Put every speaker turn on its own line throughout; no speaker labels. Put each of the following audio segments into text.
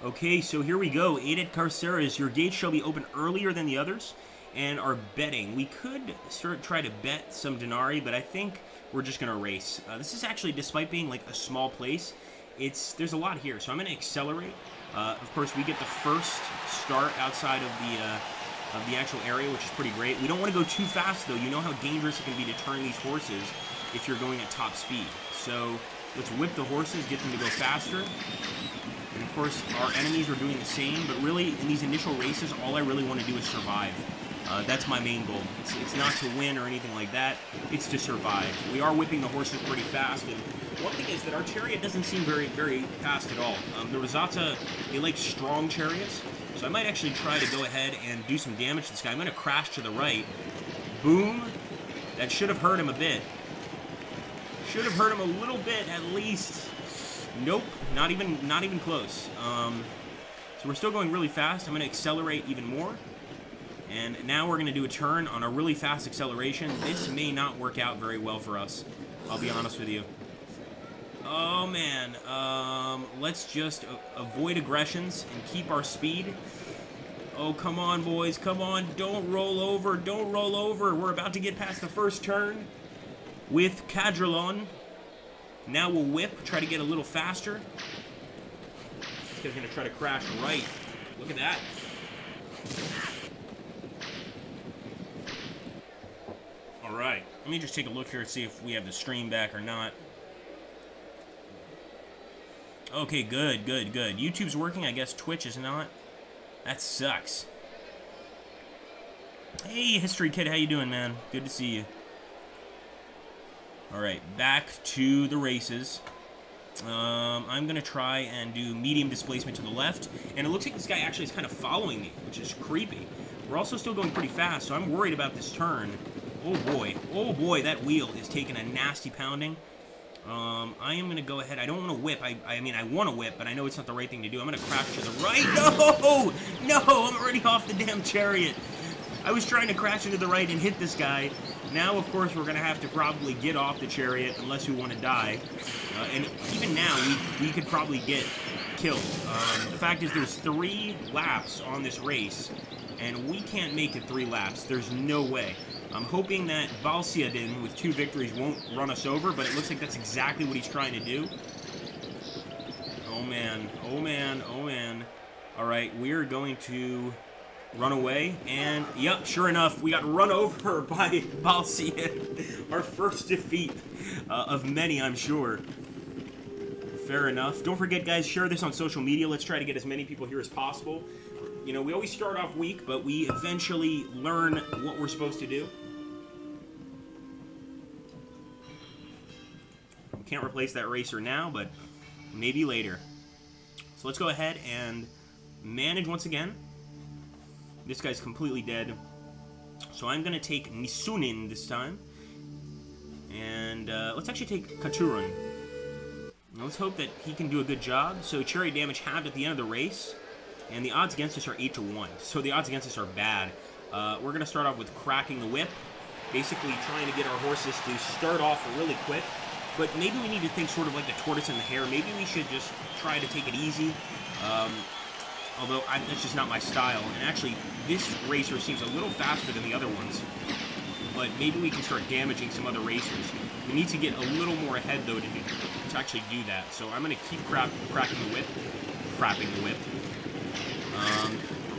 Okay, so here we go. Aided Carceres, your gates shall be open earlier than the others, and are betting. We could try to bet some denarii, but I think we're just going to race. This is actually, despite being like a small place, there's a lot here, so I'm going to accelerate. Of course, we get the first start outside of the actual area, which is pretty great. We don't want to go too fast, though. You know how dangerous it can be to turn these horses if you're going at top speed. So let's whip the horses, get them to go faster. And of course, our enemies are doing the same, but really, in these initial races, all I really want to do is survive. That's my main goal. It's not to win or anything like that, it's to survive. We are whipping the horses pretty fast, and one thing is that our chariot doesn't seem very, very fast at all. The Rosata, they like strong chariots, so I might actually try to go ahead and do some damage to this guy. I'm going to crash to the right. Boom. That should have hurt him a bit. Should have hurt him a little bit, at least. Nope, not even close. So we're still going really fast. I'm going to accelerate even more. And now we're going to do a turn on a really fast acceleration. This may not work out very well for us, I'll be honest with you. Oh, man. Let's just avoid aggressions and keep our speed. Oh, come on, boys. Come on. Don't roll over. Don't roll over. We're about to get past the first turn with Quadriga. Now we'll whip, try to get a little faster. This guy's going to try to crash right. Look at that. Alright, let me just take a look here and see if we have the stream back or not. Okay, good, good, good. YouTube's working, I guess Twitch is not. That sucks. Hey, History Kid, how you doing, man? Good to see you. Alright, back to the races. I'm going to try and do medium displacement to the left. And it looks like this guy actually is kind of following me, which is creepy. We're also still going pretty fast, so I'm worried about this turn. Oh boy, that wheel is taking a nasty pounding. I am going to go ahead. I don't want to whip. I mean, I want to whip, but I know it's not the right thing to do. I'm going to crash to the right. No! No, I'm already off the damn chariot. I was trying to crash into the right and hit this guy. Now, of course, we're going to have to probably get off the chariot unless we want to die. And even now, we could probably get killed. The fact is there's 3 laps on this race, and we can't make it 3 laps. There's no way. I'm hoping that Balsiadin, with 2 victories, won't run us over, but it looks like that's exactly what he's trying to do. Oh, man. Oh, man. Oh, man. All right, we're going to run away, and yep, sure enough, we got run over by Balsian. Our first defeat of many, I'm sure. Fair enough. Don't forget, guys, share this on social media. Let's try to get as many people here as possible. You know, we always start off weak, but we eventually learn what we're supposed to do. We can't replace that racer now, but maybe later. So let's go ahead and manage once again. This guy's completely dead. So I'm going to take Nisunin this time. And let's actually take Katurun. Now let's hope that he can do a good job. So chariot damage halved at the end of the race. And the odds against us are 8-1. So the odds against us are bad. We're going to start off with cracking the whip. Basically trying to get our horses to start off really quick. But maybe we need to think sort of like the tortoise and the hare. Maybe we should just try to take it easy. Although that's just not my style. And actually, this racer seems a little faster than the other ones. But maybe we can start damaging some other racers. We need to get a little more ahead, though, to actually do that. So I'm going to keep cracking the whip. Crapping the whip.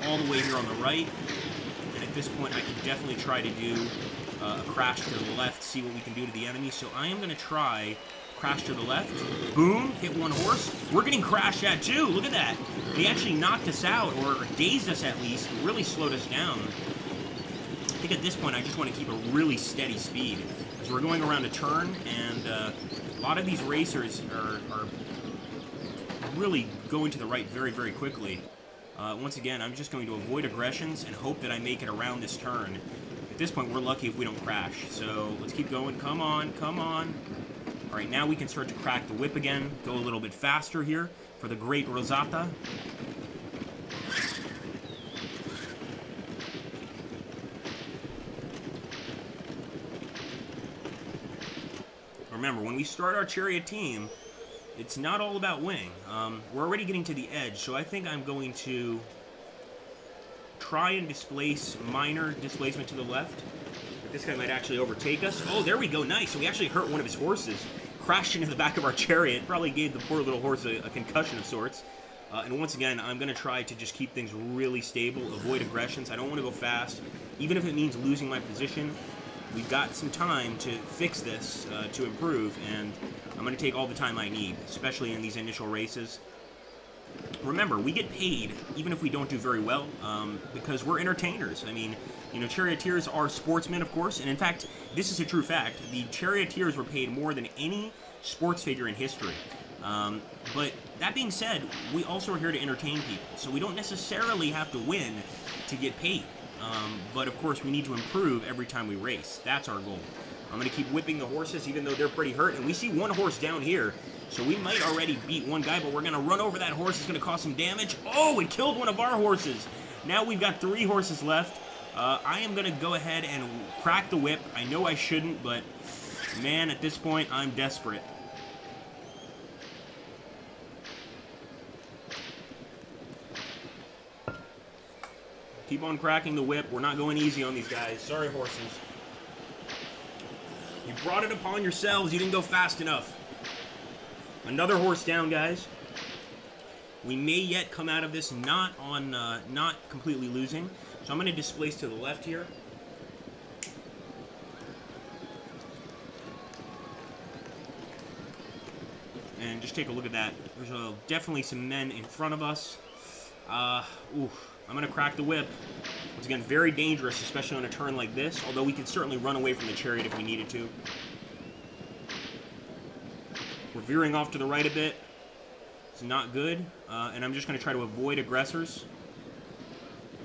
All the way here on the right. And at this point, I can definitely try to do a crash to the left, see what we can do to the enemy. So I am going to try crash to the left. Boom. Hit one horse. We're getting crashed at, too. Look at that. They actually knocked us out, or dazed us at least, really slowed us down. I think at this point, I just want to keep a really steady speed. Because we're going around a turn, and a lot of these racers are really going to the right very, very quickly. Once again, I'm just going to avoid aggressions and hope that I make it around this turn. At this point, we're lucky if we don't crash. So let's keep going. Come on, come on. All right, now we can start to crack the whip again. Go a little bit faster here for the great Rosata. Remember, when we start our chariot team, it's not all about winning. We're already getting to the edge, so I think I'm going to try and displace minor displacement to the left. But this guy might actually overtake us. Oh, there we go. Nice. So we actually hurt one of his horses. Crashed into the back of our chariot. Probably gave the poor little horse a concussion of sorts. And once again, I'm going to try to just keep things really stable, avoid aggressions. I don't want to go fast, even if it means losing my position. We've got some time to fix this, to improve, and I'm going to take all the time I need, especially in these initial races. Remember, we get paid, even if we don't do very well, because we're entertainers. I mean, you know, charioteers are sportsmen, of course, and in fact, this is a true fact. The charioteers were paid more than any sports figure in history. But that being said, we also are here to entertain people, so we don't necessarily have to win to get paid. But of course, we need to improve every time we race. That's our goal. I'm going to keep whipping the horses, even though they're pretty hurt. And we see one horse down here, so we might already beat one guy, but we're going to run over that horse. It's going to cause some damage. Oh, it killed one of our horses. Now we've got 3 horses left. I am going to go ahead and crack the whip. I know I shouldn't, but man, at this point, I'm desperate. Keep on cracking the whip. We're not going easy on these guys. Sorry, horses. You brought it upon yourselves. You didn't go fast enough. Another horse down, guys. We may yet come out of this not completely losing. So I'm going to displace to the left here. And just take a look at that. There's definitely some men in front of us. I'm going to crack the whip. Once again, very dangerous, especially on a turn like this, although we could certainly run away from the chariot if we needed to. We're veering off to the right a bit. It's not good, and I'm just going to try to avoid aggressors.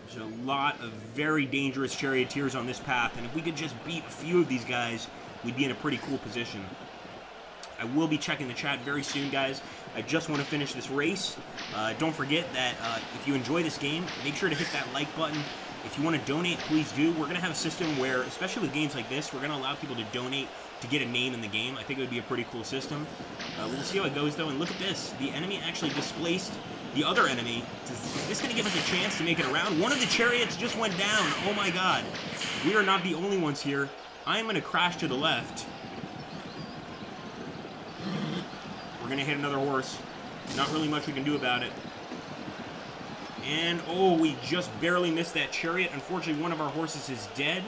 There's a lot of very dangerous charioteers on this path, and if we could just beat a few of these guys, we'd be in a pretty cool position. I will be checking the chat very soon, guys. I just want to finish this race. Don't forget that if you enjoy this game, make sure to hit that like button. If you want to donate, please do. We're going to have a system where, especially with games like this, we're going to allow people to donate to get a name in the game. I think it would be a pretty cool system. We'll see how it goes, though. And look at this. The enemy actually displaced the other enemy. Is this going to give us a chance to make it around? One of the chariots just went down. Oh, my God. We are not the only ones here. I'm going to crash to the left. We're going to hit another horse. Not really much we can do about it. And, oh, we just barely missed that chariot. Unfortunately, one of our horses is dead.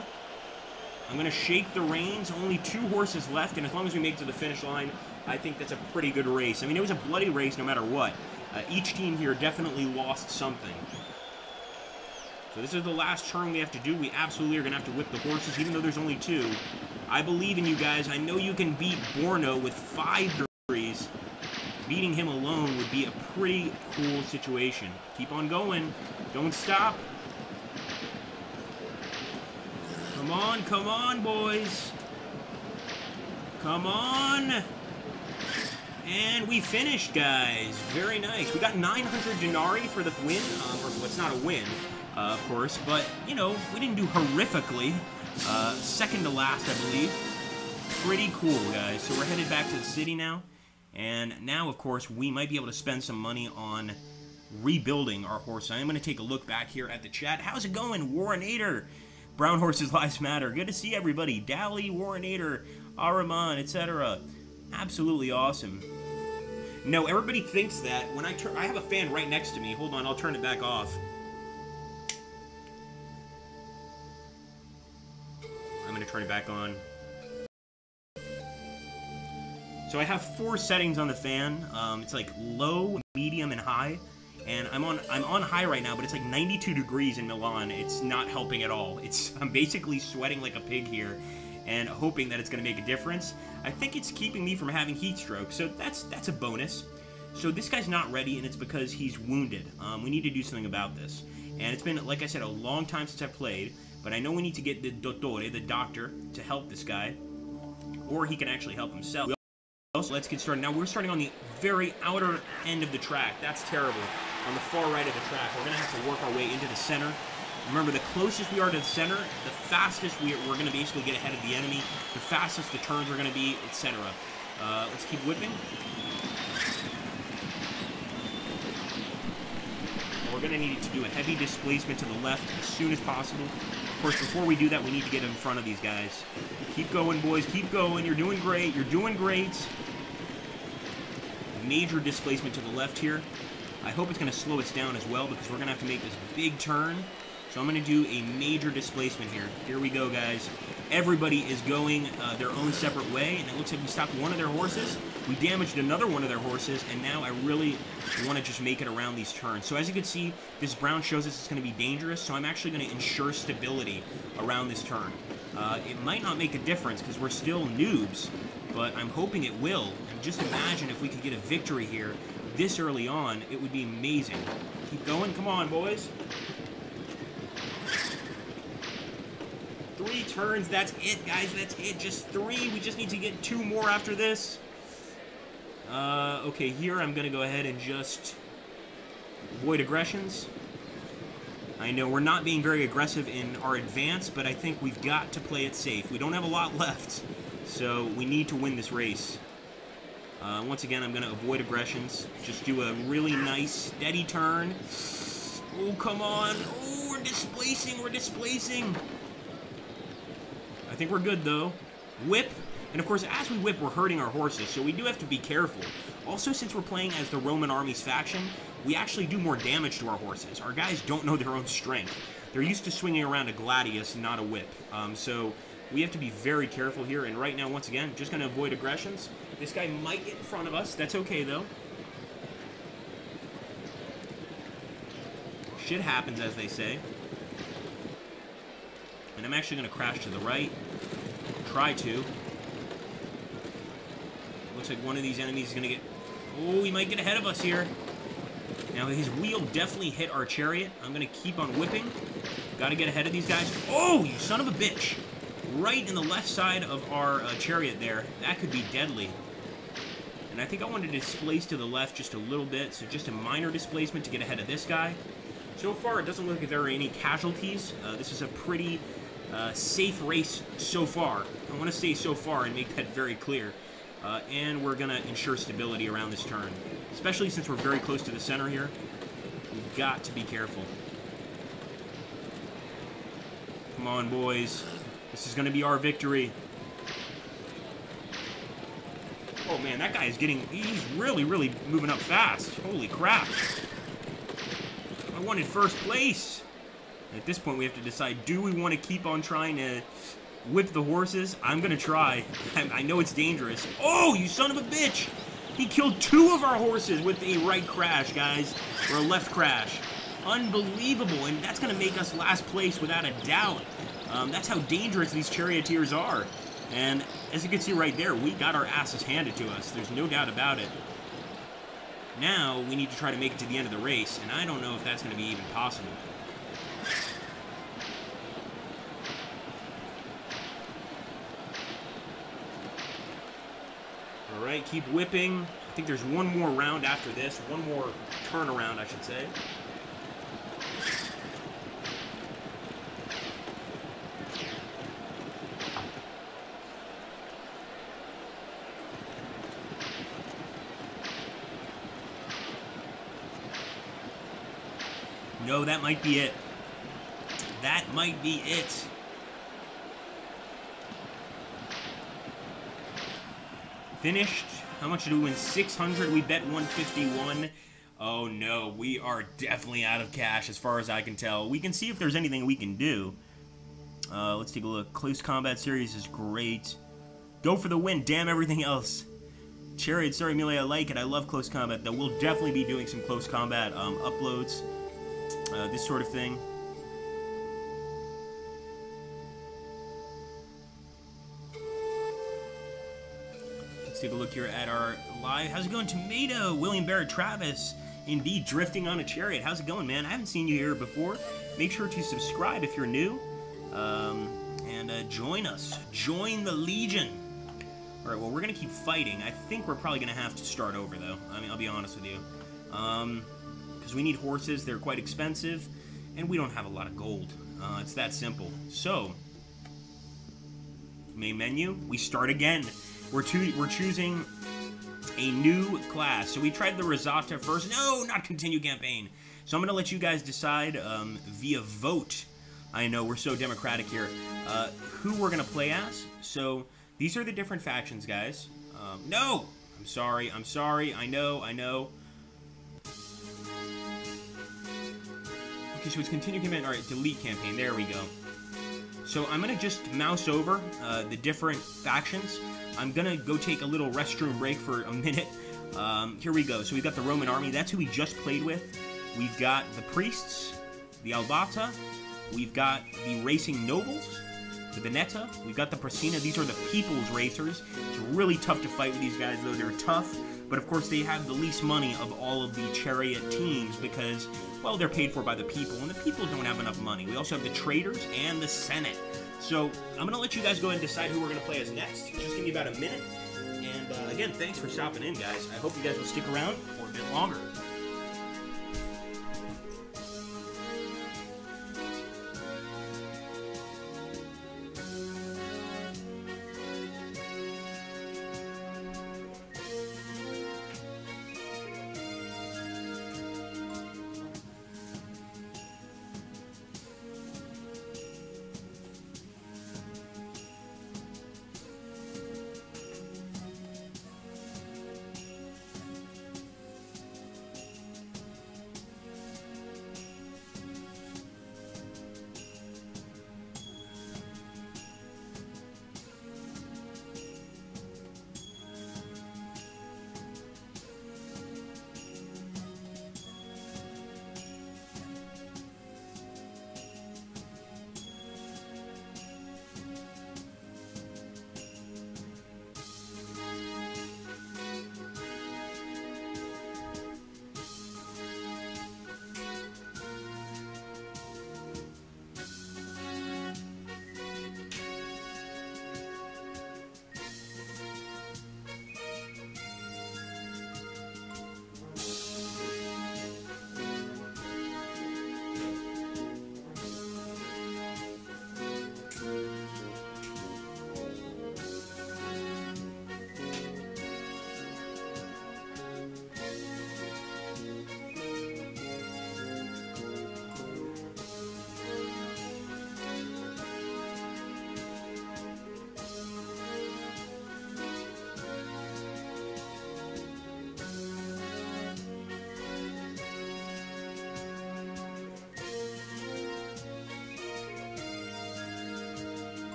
I'm going to shake the reins. Only 2 horses left, and as long as we make it to the finish line, I think that's a pretty good race. I mean, it was a bloody race no matter what. Each team here definitely lost something. So this is the last turn we have to do. We absolutely are going to have to whip the horses, even though there's only 2. I believe in you guys. I know you can beat Borno with 5 degrees. Beating him alone would be a pretty cool situation. Keep on going. Don't stop. Come on, boys. Come on. And we finished, guys. Very nice. We got 900 denarii for the win. Well, it's not a win, of course, but, you know, we didn't do horrifically. Second to last, I believe. Pretty cool, guys. So we're headed back to the city now. And now, of course, we might be able to spend some money on rebuilding our horse. I am going to take a look back here at the chat. How's it going, Warrenator? Brown Horses Lives Matter. Good to see everybody. Dally, Warrenator, Araman, etc. Absolutely awesome. No, everybody thinks that when I have a fan right next to me. Hold on, I'll turn it back off. I'm going to turn it back on. So I have 4 settings on the fan. It's like low, medium, and high. And I'm on high right now, but it's like 92 degrees in Milan. It's not helping at all. I'm basically sweating like a pig here, and hoping that it's going to make a difference. I think it's keeping me from having heat stroke, so that's a bonus. So this guy's not ready, and it's because he's wounded. We need to do something about this. And it's been, like I said, a long time since I've played, but I know we need to get the dottore, the doctor, to help this guy, or he can actually help himself. So let's get started. Now we're starting on the very outer end of the track. That's terrible. On the far right of the track. We're going to have to work our way into the center. Remember, the closest we are to the center, the fastest we're going to basically get ahead of the enemy, the fastest the turns are going to be, etc. Let's keep whipping. going to need to do a heavy displacement to the left as soon as possible. Of course, before we do that, we need to get in front of these guys. Keep going, boys. Keep going. You're doing great. You're doing great. Major displacement to the left here. I hope it's going to slow us down as well because we're going to have to make this big turn. So I'm going to do a major displacement here. Here we go, guys. Everybody is going their own separate way, and it looks like we stopped one of their horses. We damaged another one of their horses, and now I really want to just make it around these turns. So as you can see, this brown shows us it's going to be dangerous, so I'm actually going to ensure stability around this turn. It might not make a difference because we're still noobs, but I'm hoping it will. And just imagine if we could get a victory here this early on, it would be amazing. Keep going. Come on, boys. 3 turns, that's it, guys, that's it, just 3, we just need to get 2 more after this. Okay, here I'm going to go ahead and just avoid aggressions. I know we're not being very aggressive in our advance, but I think we've got to play it safe. We don't have a lot left, so we need to win this race. Once again, I'm going to avoid aggressions, just do a really nice, steady turn. Oh, come on, oh, we're displacing. I think we're good, though. Whip. And, of course, as we whip, we're hurting our horses, so we do have to be careful. Also, since we're playing as the Roman army's faction, we actually do more damage to our horses. Our guys don't know their own strength. They're used to swinging around a gladius, not a whip. So we have to be very careful here. And right now, once again, just going to avoid aggressions. This guy might get in front of us. That's okay, though. Shit happens, as they say. And I'm actually going to crash to the right. Try to. Looks like one of these enemies is going to get... Oh, he might get ahead of us here. Now, his wheel definitely hit our chariot. I'm going to keep on whipping. Got to get ahead of these guys. Oh, you son of a bitch. Right in the left side of our chariot there. That could be deadly. And I think I want to displace to the left just a little bit. So just a minor displacement to get ahead of this guy. So far, it doesn't look like there are any casualties. This is a pretty... safe race so far. I want to say so far and make that very clear. And we're going to ensure stability around this turn. Especially since we're very close to the center here. We've got to be careful. Come on, boys. This is going to be our victory. Oh, man, that guy is getting... He's really, really moving up fast. Holy crap. I wanted first place. At this point, we have to decide, do we want to keep on trying to whip the horses? I'm going to try. I know it's dangerous. Oh, you son of a bitch! He killed 2 of our horses with a right crash, guys. Or a left crash. Unbelievable, and that's going to make us last place without a doubt. That's how dangerous these charioteers are. And as you can see right there, we got our asses handed to us. There's no doubt about it. Now, we need to try to make it to the end of the race, and I don't know if that's going to be even possible. Alright, keep whipping. I think there's one more round after this. One more turnaround, I should say. No, that might be it. That might be it. Finished. How much did we win? 600. We bet 151. Oh no, we are definitely out of cash as far as I can tell. We can see if there's anything we can do. Let's take a look. Close combat series is great. Go for the win. Damn everything else. Chariot, sorry, Melee, I like it. I love close combat, though. We'll definitely be doing some close combat uploads. This sort of thing. Let's take a look here at our live. How's it going, Tomato? William Barrett Travis. Indeed, drifting on a chariot. How's it going, man? I haven't seen you here before. Make sure to subscribe if you're new. And join us. Join the Legion. Alright, well, we're going to keep fighting. I think we're probably going to have to start over, though. I mean, I'll be honest with you. Because we need horses. They're quite expensive. And we don't have a lot of gold. It's that simple. So, main menu. We start again. We're choosing a new class. So we tried the Rosata first. No, not continue campaign. So I'm going to let you guys decide via vote. I know, we're so democratic here. Who we're going to play as. So these are the different factions, guys. No! I'm sorry, I know. Okay, so it's continue campaign. Alright, delete campaign. There we go. So I'm going to just mouse over the different factions. I'm going to go take a little restroom break for a minute. Here we go. So we've got the Roman army. That's who we just played with. We've got the priests, the Albata. We've got the racing nobles, the Veneta. We've got the Prasina. These are the people's racers. It's really tough to fight with these guys, though. They're tough. But, of course, they have the least money of all of the Chariot teams because, well, they're paid for by the people, and the people don't have enough money. We also have the traders and the Senate. So I'm going to let you guys go ahead and decide who we're going to play as next. Just give me about a minute. And, again, thanks for stopping in, guys. I hope you guys will stick around for a bit longer.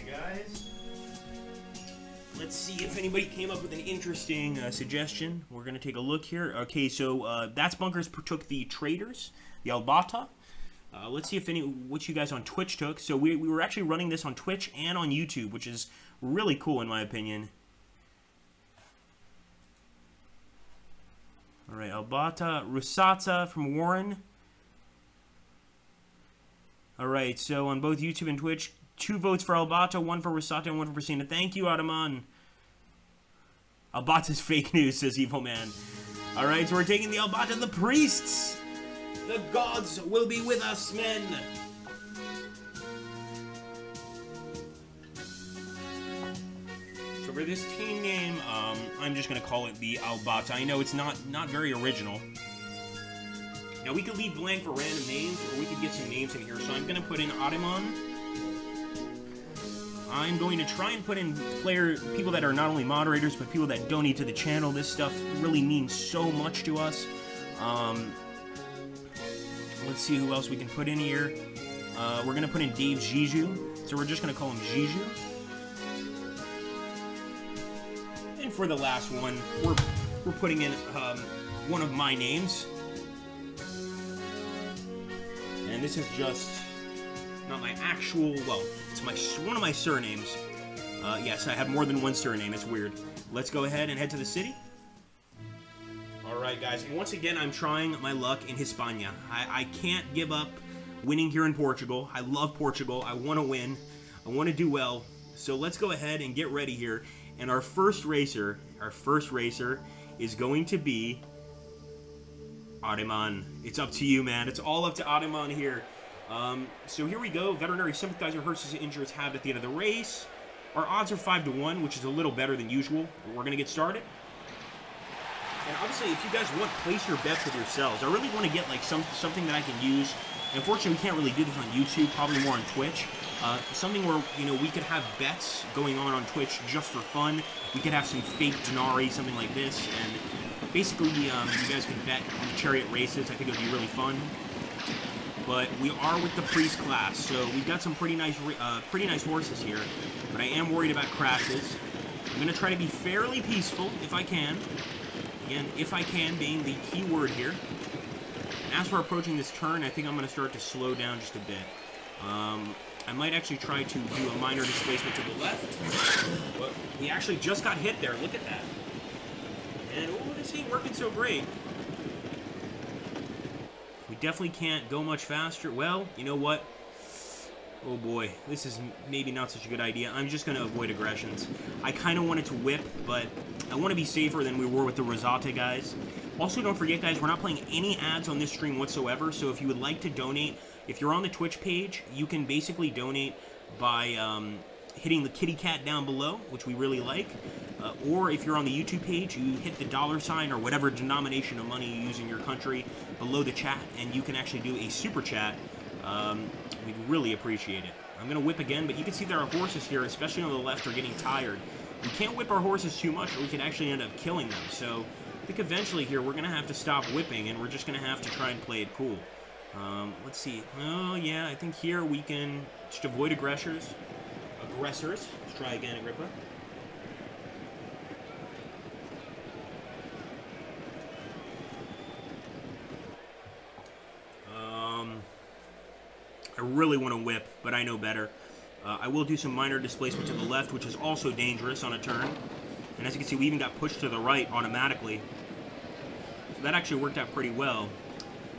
Guys, let's see if anybody came up with an interesting suggestion. We're going to take a look here. Okay, so That's Bunkers took the traders, the Albata. Let's see if what you guys on Twitch took. So we were actually running this on Twitch and on YouTube, which is really cool in my opinion. All right, Albata, Rusata from Warren. All right, so on both YouTube and Twitch, 2 votes for Albata, 1 for Rusata, and 1 for Prasina. Thank you, Ataman. Albata's fake news, says Evil Man. Alright, so we're taking the Albata, the priests. The gods will be with us, men. So for this team name, I'm just going to call it the Albata. I know it's not very original. Now, we could leave blank for random names, or we could get some names in here. So I'm going to put in Ataman. I'm going to try and put in people that are not only moderators, but people that donate to the channel. This stuff really means so much to us. Let's see who else we can put in here. We're going to put in Dave Zizou. So we're just going to call him Zizou. And for the last one, we're putting in one of my names. And this is just not my actual, well, it's one of my surnames. Yes, I have more than one surname. It's weird. Let's go ahead and head to the city. Alright, guys, and once again, I'm trying my luck in Hispania. I can't give up winning here in Portugal. I love Portugal. I want to win. I want to do well. So let's go ahead and get ready here. And our first racer is going to be Ademan. It's up to you, man. It's all up to Ademan here. So here we go. Veterinary sympathizer horses injuries have at the end of the race. Our odds are 5-1, which is a little better than usual. But we're going to get started. And obviously, if you guys want, place your bets with yourselves. I really want to get like something that I can use. Unfortunately, we can't really do this on YouTube. Probably more on Twitch. Something where we could have bets going on Twitch just for fun. We could have some fake Denari, something like this, and basically you guys can bet on the Chariot races. I think it would be really fun. But we are with the Priest class, so we've got some pretty nice horses here. But I am worried about crashes. I'm going to try to be fairly peaceful if I can. Again, if I can being the key word here. And as we're approaching this turn, I think I'm going to start to slow down just a bit. I might actually try to do a minor displacement to the left. But we actually just got hit there. Look at that. And, oh, this ain't working so great. We definitely can't go much faster. Well, you know what? Oh boy, this is maybe not such a good idea. I'm just going to avoid aggressions. I kind of wanted to whip, but I want to be safer than we were with the Rosate guys. Also, don't forget, guys, we're not playing any ads on this stream whatsoever, so if you would like to donate, if you're on the Twitch page, you can basically donate by hitting the kitty cat down below, which we really like. Or if you're on the YouTube page, you hit the $ or whatever denomination of money you use in your country below the chat, and you can actually do a super chat. We'd really appreciate it. I'm going to whip again, but you can see that our horses here, especially on the left, are getting tired. We can't whip our horses too much, or we could actually end up killing them. So I think eventually here we're going to have to stop whipping, and we're just going to have to try and play it cool. Let's see. Oh, yeah, I think here we can just avoid aggressors. Let's try again, Agrippa. I really want to whip, but I know better. I will do some minor displacement to the left, which is also dangerous on a turn. And as you can see, we even got pushed to the right automatically. So that actually worked out pretty well.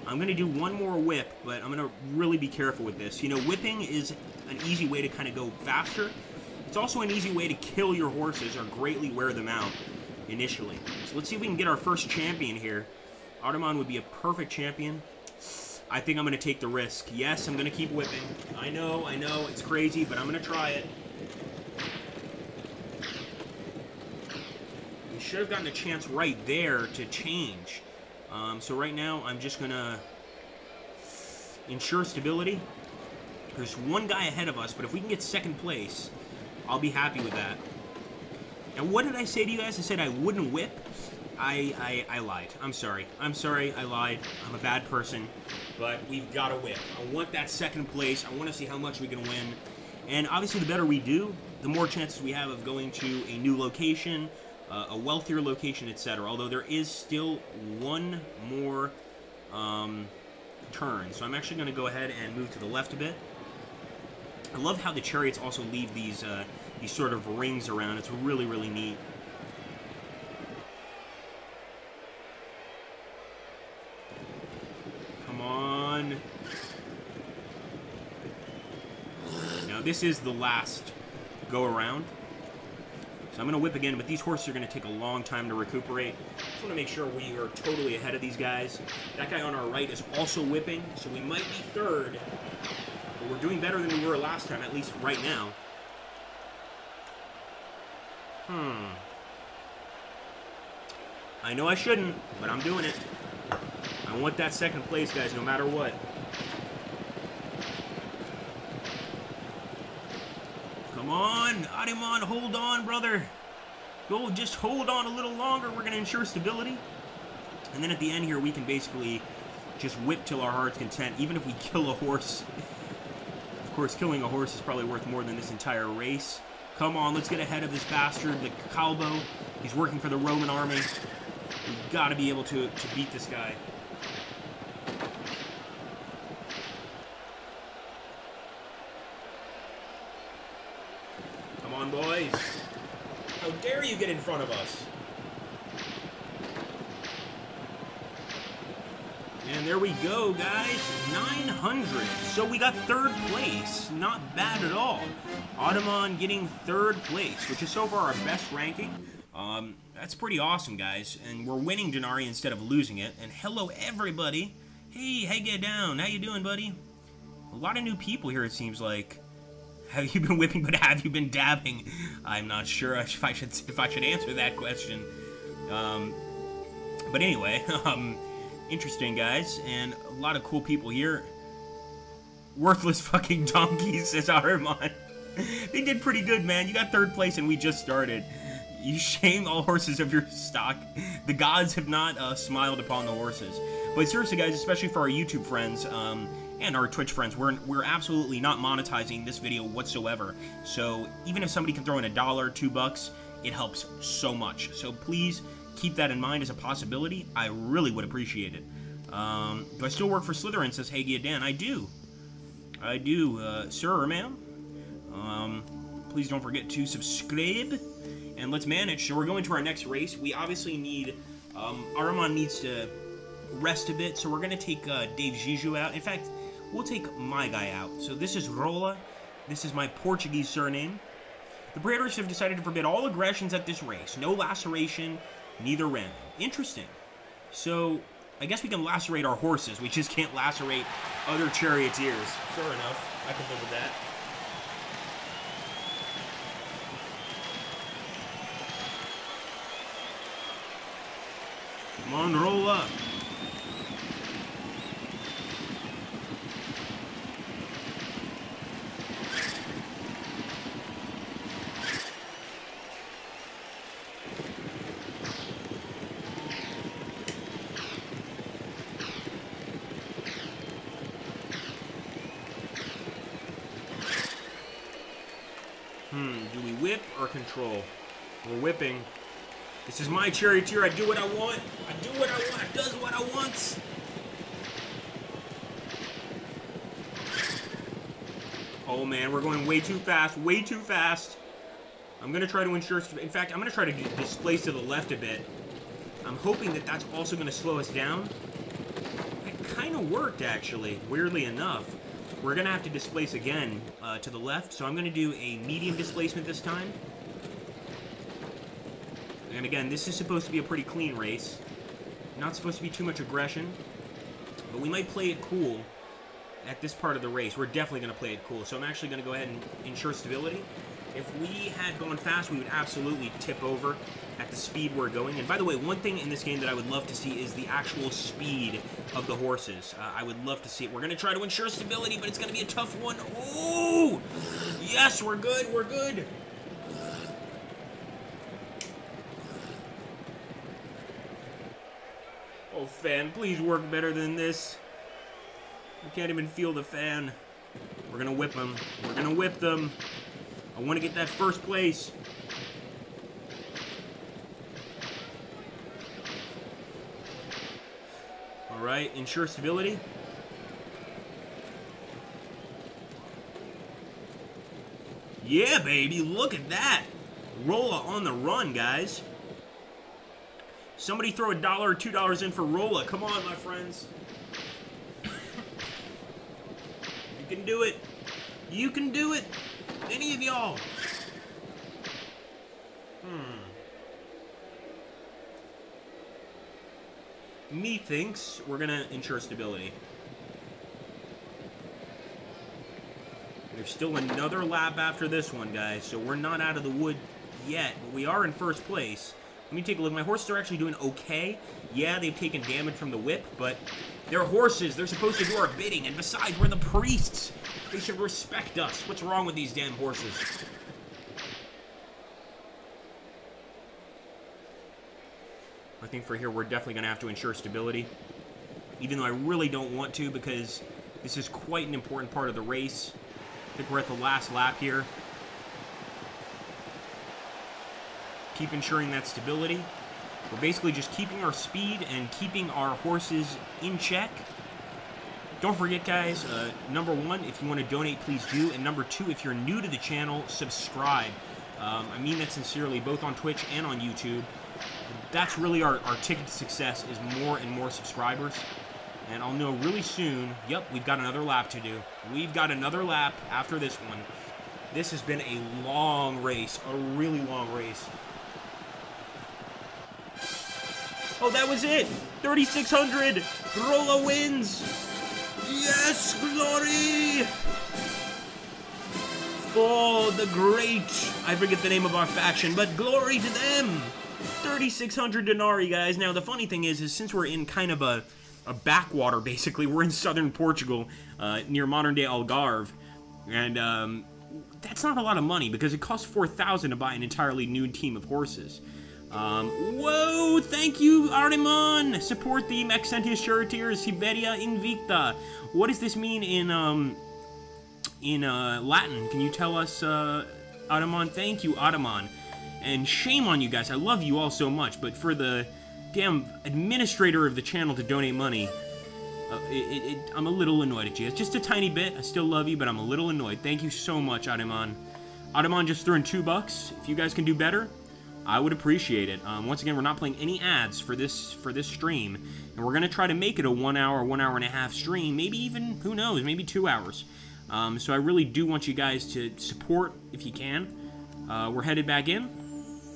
I'm going to do one more whip, but I'm going to really be careful with this. Whipping is an easy way to kind of go faster. It's also an easy way to kill your horses or greatly wear them out initially. So let's see if we can get our first champion here. Ademan would be a perfect champion. I think I'm going to take the risk. Yes, I'm going to keep whipping. I know, it's crazy, but I'm going to try it. We should have gotten a chance right there to change. So right now, I'm just going to ensure stability. There's one guy ahead of us, but if we can get second place, I'll be happy with that. Now, what did I say to you guys? I said I wouldn't whip. I lied. I'm sorry, I lied. I'm a bad person, but we've got to whip. I want that second place. I want to see how much we can win. And obviously, the better we do, the more chances we have of going to a new location, a wealthier location, etc. Although there is still one more turn. So I'm actually going to go ahead and move to the left a bit. I love how the chariots also leave these sort of rings around. It's really, really neat. Now this is the last go around. So I'm going to whip again, but these horses are going to take a long time to recuperate. Just want to make sure we are totally ahead of these guys. That guy on our right is also whipping, so we might be third. But we're doing better than we were last time, at least right now. I know I shouldn't, but I'm doing it. I want that second place, guys, no matter what. Come on, Ademan, hold on, brother. Go, just hold on a little longer. We're going to ensure stability. And then at the end here, we can basically just whip till our heart's content, even if we kill a horse. Of course, killing a horse is probably worth more than this entire race. Come on, let's get ahead of this bastard, the Calbo. He's working for the Roman army. We've got to be able to beat this guy. Come on, boys. How dare you get in front of us? And there we go, guys. 900. So we got 3rd place. Not bad at all. Ottoman getting 3rd place, which is so far our best ranking. That's pretty awesome, guys. And we're winning Denarii instead of losing it. And hello, everybody. Hey, get down. How you doing, buddy? A lot of new people here, it seems like. Have you been whipping, but have you been dabbing? I'm not sure if I should answer that question. But anyway, interesting, guys, and a lot of cool people here. Worthless fucking donkeys, says Ahriman. They did pretty good, man. You got 3rd place, and we just started. You shame all horses of your stock. The gods have not smiled upon the horses. But seriously, guys, especially for our YouTube friends, and our Twitch friends, we're absolutely not monetizing this video whatsoever. So even if somebody can throw in $1, $2, it helps so much. So please keep that in mind as a possibility. I really would appreciate it. Do I still work for Slytherin, says Hagia Dan. I do. I do, sir or ma'am. Please don't forget to subscribe. And let's manage. So we're going to our next race. We obviously need... Ahriman needs to rest a bit, so we're going to take Dave Zizou out. In fact, we'll take my guy out. So this is Rola. This is my Portuguese surname. The Praetors have decided to forbid all aggressions at this race. No laceration, neither ramming. Interesting. So, I guess we can lacerate our horses. We just can't lacerate other charioteers. Fair enough. I can live with that. Come on, roll up. Do we whip or control? We're whipping. This is my charioteer. I do what I want. I do what I want. It does what I want. Oh man, we're going way too fast. Way too fast. I'm going to try to ensure... In fact, I'm going to try to displace to the left a bit. I'm hoping that that's also going to slow us down. It kind of worked, actually, weirdly enough. We're going to have to displace again to the left, so I'm going to do a medium displacement this time. And again, this is supposed to be a pretty clean race. Not supposed to be too much aggression. But we might play it cool at this part of the race. We're definitely going to play it cool. So I'm actually going to go ahead and ensure stability. If we had gone fast, we would absolutely tip over at the speed we're going. And by the way, one thing in this game that I would love to see is the actual speed of the horses. I would love to see it. We're going to try to ensure stability, but it's going to be a tough one. Oh! Yes, we're good. We're good. Oh, fan, please work better than this. I can't even feel the fan. We're going to whip them. We're going to whip them. I want to get that 1st place. Alright, ensure stability. Yeah, baby, look at that. Rolla on the run, guys. Somebody throw $1 or $2 in for Rolla. Come on, my friends. You can do it. You can do it. Any of y'all. Methinks we're gonna ensure stability. There's still another lap after this one, guys, so we're not out of the wood yet, but we are in 1st place. Let me take a look. My horses are actually doing okay. Yeah, they've taken damage from the whip, but they're horses. They're supposed to do our bidding, and besides, we're the priests. They should respect us. What's wrong with these damn horses? I think for here, we're definitely going to have to ensure stability. Even though I really don't want to, because this is quite an important part of the race. I think we're at the last lap here. Keep ensuring that stability. We're basically just keeping our speed and keeping our horses in check. Don't forget, guys, number 1, if you want to donate, please do. And number 2, if you're new to the channel, subscribe. I mean that sincerely, both on Twitch and on YouTube. That's really our ticket to success, is more and more subscribers. And I'll know really soon. Yep, we've got another lap to do. We've got another lap after this one. This has been a long race, a really long race. Oh, that was it! 3,600! Rolla wins! Yes, glory! Oh, the great! I forget the name of our faction, but glory to them! 3,600 denarii, guys. Now, the funny thing is since we're in kind of a backwater, basically, we're in southern Portugal, near modern-day Algarve, and that's not a lot of money, because it costs 4,000 to buy an entirely new team of horses. Whoa, thank you, Artemon! Support the Maxentius Charioteers, Siberia Invicta. What does this mean in Latin? Can you tell us, Artemon? Thank you, Artemon. And shame on you guys, I love you all so much, but for the damn administrator of the channel to donate money, I'm a little annoyed at you. It's just a tiny bit. I still love you, but I'm a little annoyed. Thank you so much, Artemon. Artemon just threw in $2. If you guys can do better, I would appreciate it. Once again, we're not playing any ads for this stream, and we're gonna try to make it a 1 hour, 1 hour and a half stream. Maybe even, who knows, maybe 2 hours. So I really do want you guys to support if you can. We're headed back in.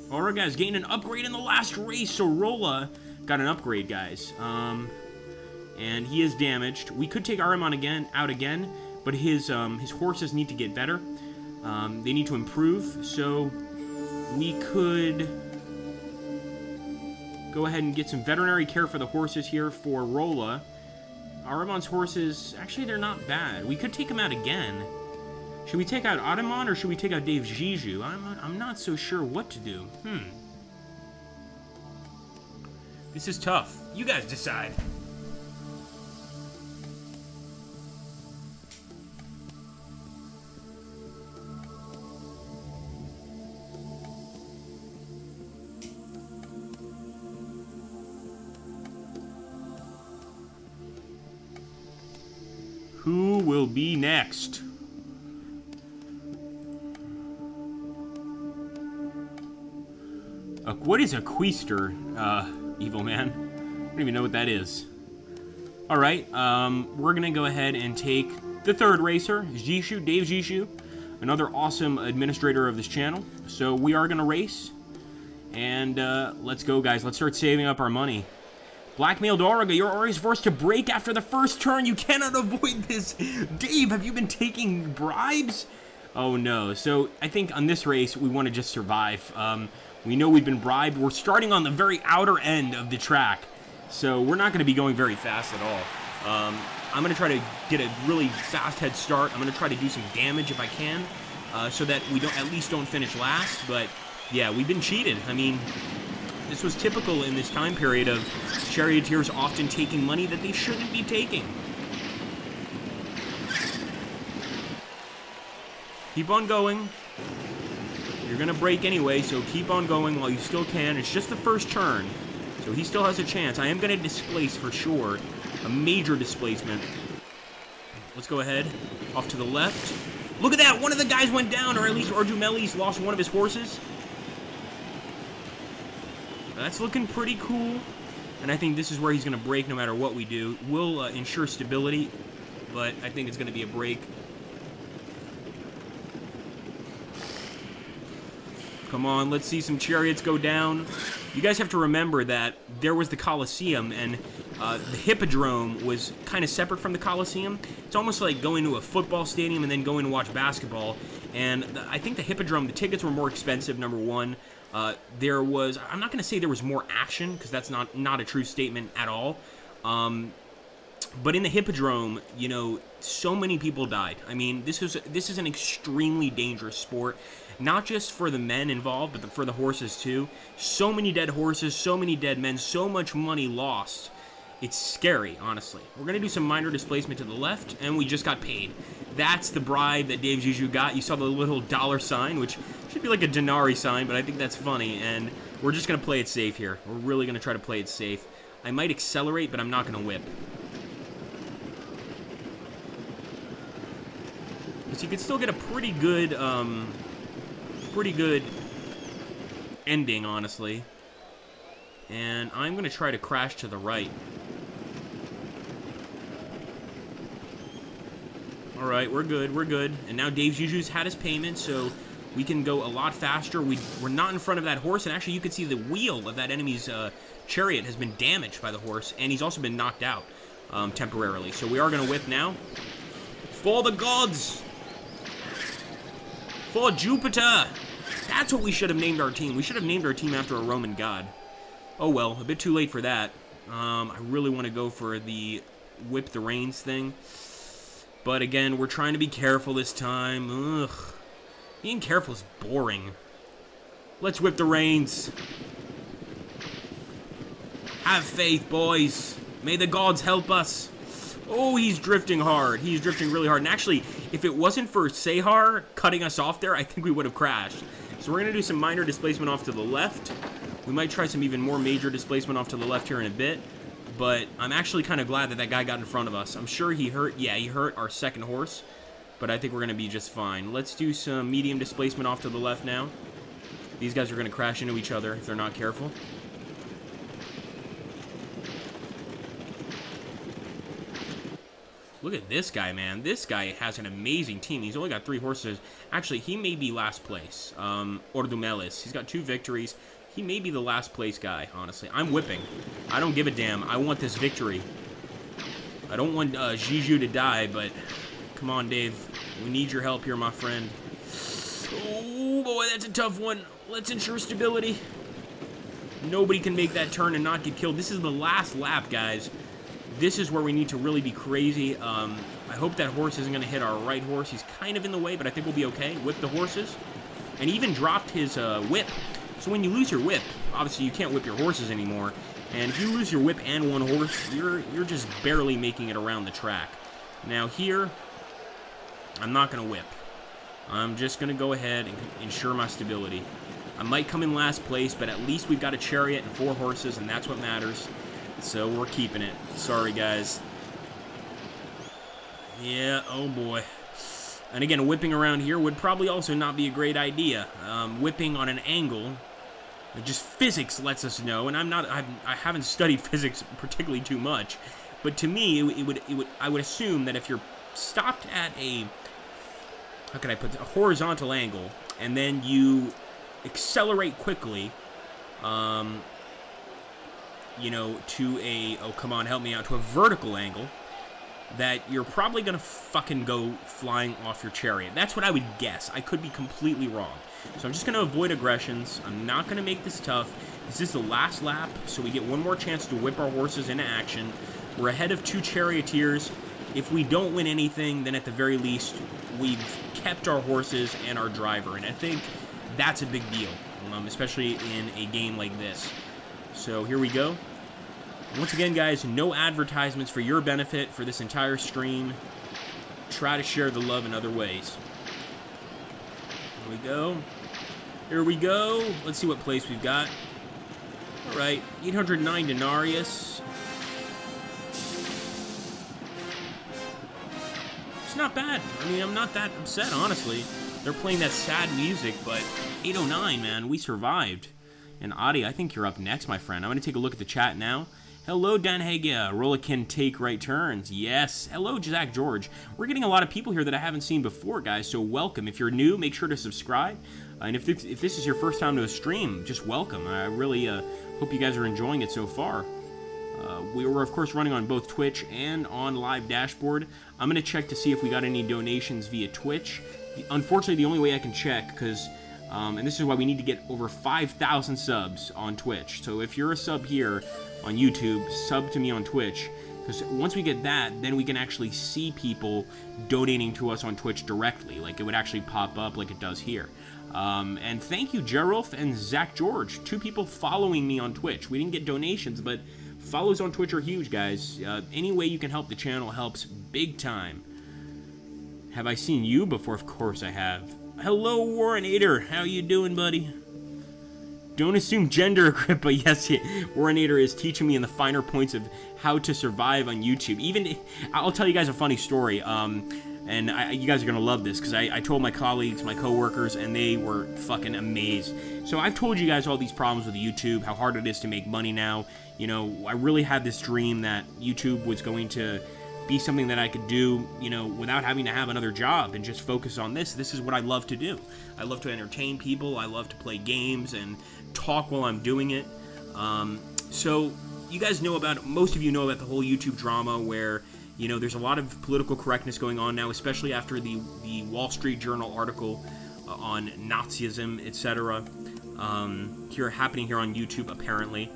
Alright, guys, gained an upgrade in the last race, so Rolla got an upgrade, guys. And he is damaged. We could take Artemon out again, but his horses need to get better. They need to improve, so we could go ahead and get some veterinary care for the horses here for Rolla. Artemon's horses, actually, they're not bad. We could take him out again. Should we take out Artemon, or should we take out Dave Zizou? I'm not so sure what to do. This is tough. You guys decide. Who will be next? What is a Queester, evil man? I don't even know what that is. Alright, we're gonna go ahead and take the third racer, Zizou, Dave Zizou, another awesome administrator of this channel. So we are gonna race, and let's go, guys. Let's start saving up our money. Blackmailed Qvadriga, you're always forced to break after the first turn. You cannot avoid this. Dave, have you been taking bribes? Oh no. So I think on this race, we want to just survive. We know we've been bribed. We're starting on the very outer end of the track, so we're not going to be going very fast at all. I'm going to try to get a really fast head start. I'm going to try to do some damage if I can, so that we at least don't finish last. But yeah, we've been cheated. I mean, this was typical in this time period of charioteers often taking money that they shouldn't be taking. Keep on going. You're going to break anyway, so keep on going while you still can. It's just the first turn, so he still has a chance. I am going to displace for sure. A major displacement. Let's go ahead. Off to the left. Look at that! One of the guys went down, or at least Arjumelis lost one of his horses. That's looking pretty cool, and I think this is where he's going to break no matter what we do. We'll ensure stability, but I think it's going to be a break. Come on, let's see some chariots go down. You guys have to remember that there was the Colosseum, and the Hippodrome was kind of separate from the Colosseum. It's almost like going to a football stadium and then going to watch basketball. And I think the Hippodrome, the tickets were more expensive, number one. There was, I'm not going to say there was more action, because that's not a true statement at all. But in the Hippodrome, you know, so many people died. I mean, this is an extremely dangerous sport, not just for the men involved, but for the horses too. So many dead horses, so many dead men, so much money lost. It's scary, honestly. We're going to do some minor displacement to the left, and we just got paid. That's the bribe that Dave Zizou got. You saw the little dollar sign, which should be like a denarii sign, but I think that's funny, and we're just going to play it safe here. We're really going to try to play it safe. I might accelerate, but I'm not going to whip. Because you could still get a pretty good ending, honestly. And I'm going to try to crash to the right. All right, we're good, we're good. And now Dave's Juju's had his payment, so we can go a lot faster. We're not in front of that horse, and actually you can see the wheel of that enemy's chariot has been damaged by the horse, and he's also been knocked out temporarily. So we are going to whip now. For the gods! For Jupiter! That's what we should have named our team. We should have named our team after a Roman god. Oh well, a bit too late for that. I really want to go for the whip the reins thing. But again, we're trying to be careful this time. Ugh. Being careful is boring. Let's whip the reins. Have faith, boys. May the gods help us. Oh, he's drifting hard. He's drifting really hard. And actually, if it wasn't for Sehar cutting us off there, I think we would have crashed. So we're going to do some minor displacement off to the left. We might try some even more major displacement off to the left here in a bit. But I'm actually kind of glad that that guy got in front of us. I'm sure he hurt, yeah, he hurt our second horse. But I think we're going to be just fine. Let's do some medium displacement off to the left now. These guys are going to crash into each other if they're not careful. Look at this guy, man. This guy has an amazing team. He's only got 3 horses. Actually, he may be last place. Ordumelis. He's got 2 victories. He may be the last place guy, honestly. I'm whipping. I don't give a damn. I want this victory. I don't want Jiju to die, but come on, Dave. We need your help here, my friend. Oh, boy, that's a tough one. Let's ensure stability. Nobody can make that turn and not get killed. This is the last lap, guys. This is where we need to really be crazy. I hope that horse isn't going to hit our right horse. He's kind of in the way, but I think we'll be okay. Whip the horses. And he even dropped his whip. So when you lose your whip, obviously you can't whip your horses anymore. And if you lose your whip and one horse, you're just barely making it around the track. Now here, I'm not going to whip. I'm just going to go ahead and ensure my stability. I might come in last place, but at least we've got a chariot and 4 horses, and that's what matters. So we're keeping it. Sorry, guys. Yeah, oh boy. And again, whipping around here would probably also not be a great idea. Whipping on an angle, just physics lets us know, and I haven't studied physics particularly too much, but to me, I would assume that if you're stopped at a, how can I put it, a horizontal angle, and then you accelerate quickly, you know, to a, oh, come on, help me out, to a vertical angle, that you're probably going to fucking go flying off your chariot. That's what I would guess. I could be completely wrong. So I'm just going to avoid aggressions. I'm not going to make this tough. This is the last lap, so we get one more chance to whip our horses into action. We're ahead of 2 charioteers. If we don't win anything, then at the very least, we've kept our horses and our driver. And I think that's a big deal, especially in a game like this. So here we go. Once again, guys, no advertisements for your benefit for this entire stream. Try to share the love in other ways. Here we go. Here we go. Let's see what place we've got. All right, 809 denarius. It's not bad. I mean, I'm not that upset, honestly. They're playing that sad music, but 809, man, we survived. And Adi, I think you're up next, my friend. I'm going to take a look at the chat now. Hello, Dan Hagia. Rollican take right turns. Yes. Hello, Zach George. We're getting a lot of people here that I haven't seen before, guys, so welcome. If you're new, make sure to subscribe. And if this is your first time to a stream, just welcome. I really hope you guys are enjoying it so far. We were, of course, running on both Twitch and on Live Dashboard. I'm going to check to see if we got any donations via Twitch. Unfortunately, the only way I can check, because... and this is why we need to get over 5,000 subs on Twitch. So if you're a sub here on YouTube, sub to me on Twitch. Because once we get that, then we can actually see people donating to us on Twitch directly. Like, it would actually pop up like it does here. And thank you, Gerulf and Zach George. 2 people following me on Twitch. We didn't get donations, but follows on Twitch are huge, guys. Any way you can help the channel helps big time. Have I seen you before? Of course I have. Hello, Warrenator. How you doing, buddy? Don't assume gender, Agrippa. Yes, Warrenator is teaching me in the finer points of how to survive on YouTube. Even, I'll tell you guys a funny story. And you guys are going to love this, because I told my colleagues, my coworkers, and they were fucking amazed. So I've told you guys all these problems with YouTube, how hard it is to make money now. You know, I really had this dream that YouTube was going to be something that I could do, you know, without having to have another job and just focus on this. This is what I love to do. I love to entertain people. I love to play games and talk while I'm doing it. So you guys know about, most of you know about the whole YouTube drama where, you know, there's a lot of political correctness going on now, especially after the Wall Street Journal article on Nazism, etc. happening here on YouTube, apparently.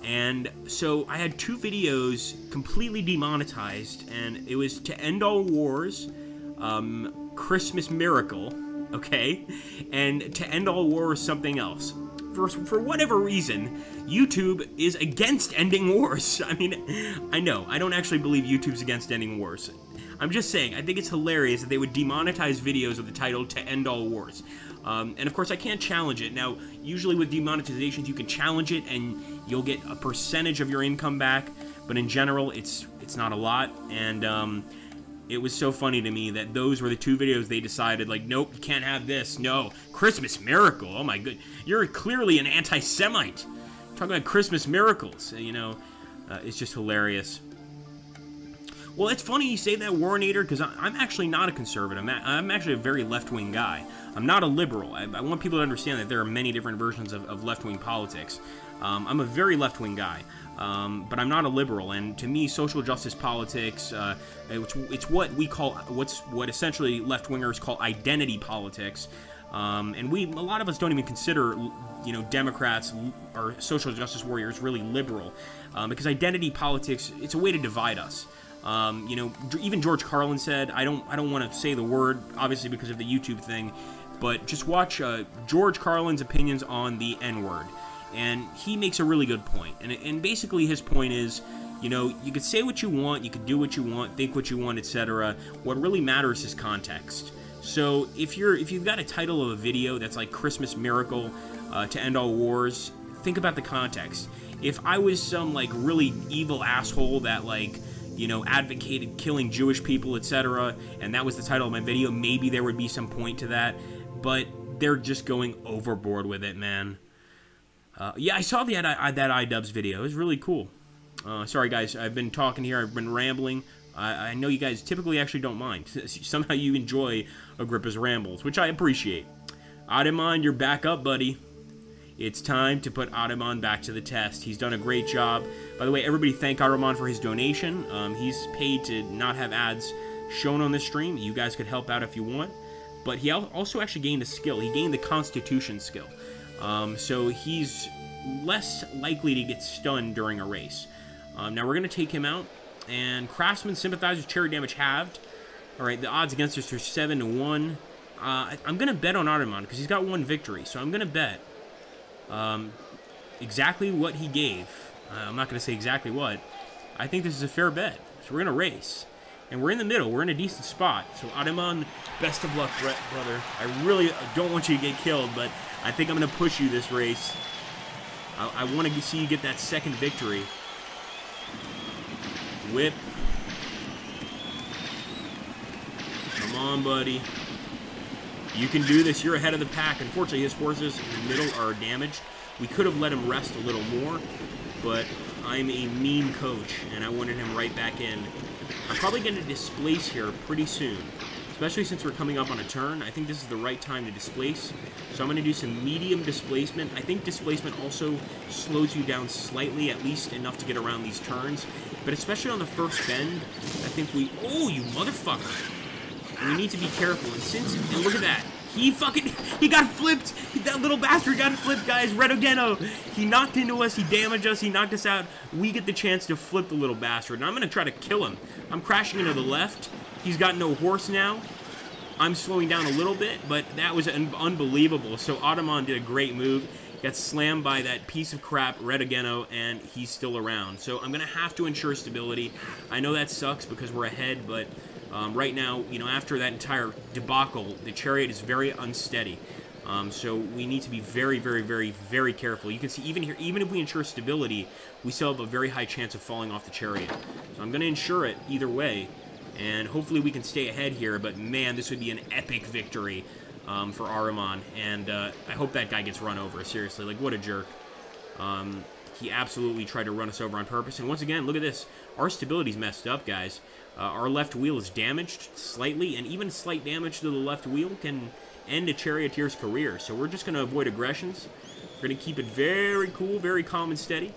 And so I had 2 videos completely demonetized, and it was To End All Wars, Christmas Miracle, okay, and To End All Wars something else. For whatever reason, YouTube is against ending wars. I mean, I know, I don't actually believe YouTube's against ending wars. I'm just saying, I think it's hilarious that they would demonetize videos with the title To End All Wars. And of course, I can't challenge it. Now, usually with demonetizations, you can challenge it and you'll get a percentage of your income back. But in general, it's not a lot. And it was so funny to me that those were the 2 videos they decided, like, nope, you can't have this. No, Christmas Miracle. Oh my good, you're clearly an anti-Semite. Talking about Christmas miracles, you know, it's just hilarious. Well, it's funny you say that, Warrenator, because I'm actually not a conservative. I'm actually a very left-wing guy. I'm not a liberal. I want people to understand that there are many different versions of left-wing politics. I'm a very left-wing guy, but I'm not a liberal. And to me, social justice politics, it's what we call, what essentially left-wingers call identity politics. And a lot of us don't even consider, you know, Democrats or social justice warriors really liberal, because identity politics, it's a way to divide us. You know, even George Carlin said, I don't want to say the word, obviously because of the YouTube thing, but just watch George Carlin's opinions on the N-word, and he makes a really good point. And basically his point is, you know, you could say what you want, you could do what you want, think what you want, etc. What really matters is context. So if you've got a title of a video that's like Christmas Miracle, To End All Wars, think about the context. If I was some like really evil asshole that like, you know, advocated killing Jewish people, etc., and that was the title of my video, maybe there would be some point to that, but they're just going overboard with it, man. Yeah, I saw that iDubbbz video. It was really cool. Sorry, guys, I've been talking here. I've been rambling. I know you guys typically actually don't mind. Somehow you enjoy Agrippa's rambles, which I appreciate. Ademon, you're back up, buddy. It's time to put Ademon back to the test. He's done a great job. By the way, everybody thank Ademon for his donation. He's paid to not have ads shown on the stream. You guys could help out if you want. But he also actually gained a skill. He gained the Constitution skill. So he's less likely to get stunned during a race. Now we're going to take him out. And Craftsman Sympathizers Chariot damage halved. Alright, the odds against us are 7 to 1. I'm going to bet on Ademon because he's got 1 victory. So I'm going to bet exactly what he gave. I'm not going to say exactly what. I think this is a fair bet. So we're going to race. And we're in the middle. We're in a decent spot. So Ademon, best of luck, brother. I really don't want you to get killed, but I think I'm going to push you this race. I want to see you get that second victory. Whip. Come on, buddy. You can do this. You're ahead of the pack. Unfortunately, his horses in the middle are damaged. We could have let him rest a little more, but I'm a mean coach, and I wanted him right back in. I'm probably going to displace here pretty soon, especially since we're coming up on a turn. I think this is the right time to displace. So I'm going to do some medium displacement. I think displacement also slows you down slightly, at least enough to get around these turns. But especially on the first bend, I think we... Oh, you motherfucker! We need to be careful. And look at that. He got flipped. That little bastard got flipped, guys. Redogeno. He knocked into us. He damaged us. He knocked us out. We get the chance to flip the little bastard. And I'm going to try to kill him. I'm crashing into the left. He's got no horse now. I'm slowing down a little bit, but that was unbelievable. So Ademon did a great move. Got slammed by that piece of crap, Redogeno, and he's still around. So I'm going to have to ensure stability. I know that sucks because we're ahead, but... right now, you know, after that entire debacle, the Chariot is very unsteady. So we need to be very, very, very, very careful. You can see even here, even if we ensure stability, we still have a very high chance of falling off the Chariot. So I'm going to ensure it either way, and hopefully we can stay ahead here, but man, this would be an epic victory for Ademon, and I hope that guy gets run over, seriously. Like, what a jerk. he absolutely tried to run us over on purpose. And once again, look at this. Our stability's messed up, guys. Our left wheel is damaged slightly, and even slight damage to the left wheel can end a charioteer's career. So we're just going to avoid aggressions. We're going to keep it very cool, very calm and steady,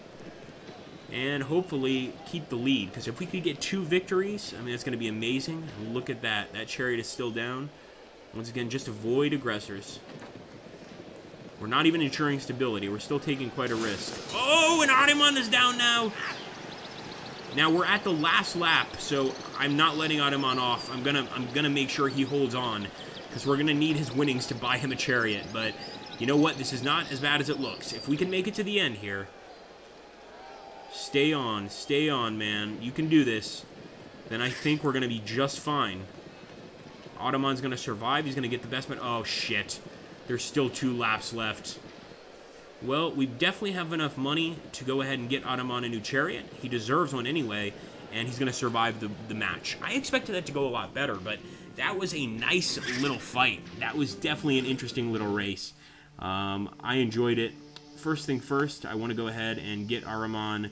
and hopefully keep the lead. Because if we could get 2 victories, I mean, it's going to be amazing. Look at that. That chariot is still down. Once again, just avoid aggressors. We're not even ensuring stability. We're still taking quite a risk. Oh, and Ottoman is down now. Now we're at the last lap, so I'm not letting Ottoman off. I'm gonna make sure he holds on, because we're gonna need his winnings to buy him a chariot. But you know what? This is not as bad as it looks. If we can make it to the end here, stay on, man. You can do this. Then I think we're gonna be just fine. Ottoman's gonna survive. He's gonna get the best man. Oh shit! There's still 2 laps left. Well, we definitely have enough money to go ahead and get Ottoman a new chariot. He deserves one anyway, and he's going to survive the match. I expected that to go a lot better, but that was a nice little fight. That was definitely an interesting little race. I enjoyed it. First thing first, I want to go ahead and get Ottoman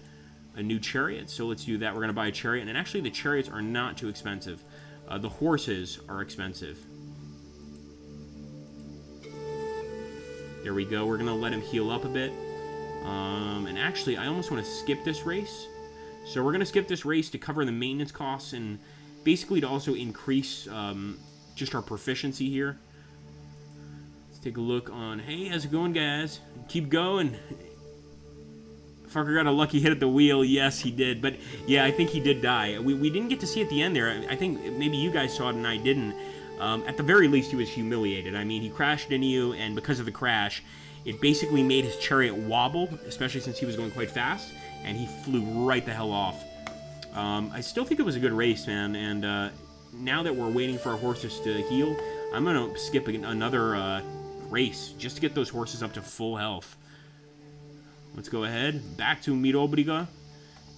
a new chariot, so let's do that. We're going to buy a chariot, and actually the chariots are not too expensive. The horses are expensive. There we go. We're going to let him heal up a bit. And actually, I almost want to skip this race. So we're going to skip this race to cover the maintenance costs and basically to also increase just our proficiency here. Let's take a look on... Hey, how's it going, guys? Keep going. Fucker got a lucky hit at the wheel. Yes, he did. But, yeah, I think he did die. We didn't get to see at the end there. I think maybe you guys saw it and I didn't. At the very least, he was humiliated. I mean, he crashed into you, and because of the crash, it basically made his chariot wobble, especially since he was going quite fast, and he flew right the hell off. I still think it was a good race, man, and now that we're waiting for our horses to heal, I'm going to skip another race just to get those horses up to full health. Let's go ahead. Back to Qvadriga,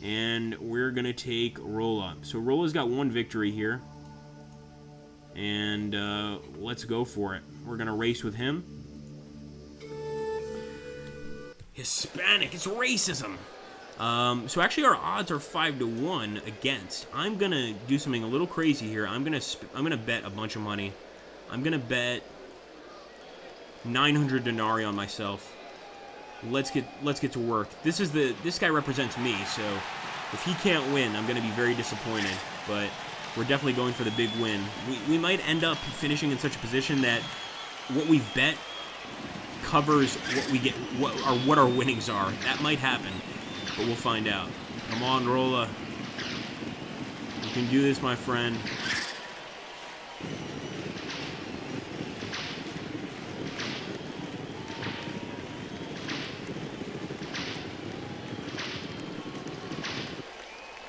and we're going to take Rolla. So Rolla's got 1 victory here. And let's go for it. We're going to race with him. Hispanic, it's racism. So actually our odds are 5-1 against. I'm going to do something a little crazy here. I'm going to bet a bunch of money. I'm going to bet 900 denarii on myself. Let's get to work. This guy represents me, so if he can't win, I'm going to be very disappointed, but we're definitely going for the big win. We might end up finishing in such a position that what we've bet covers what we get, what our winnings are. That might happen, but we'll find out. Come on, Rolla. You can do this, my friend.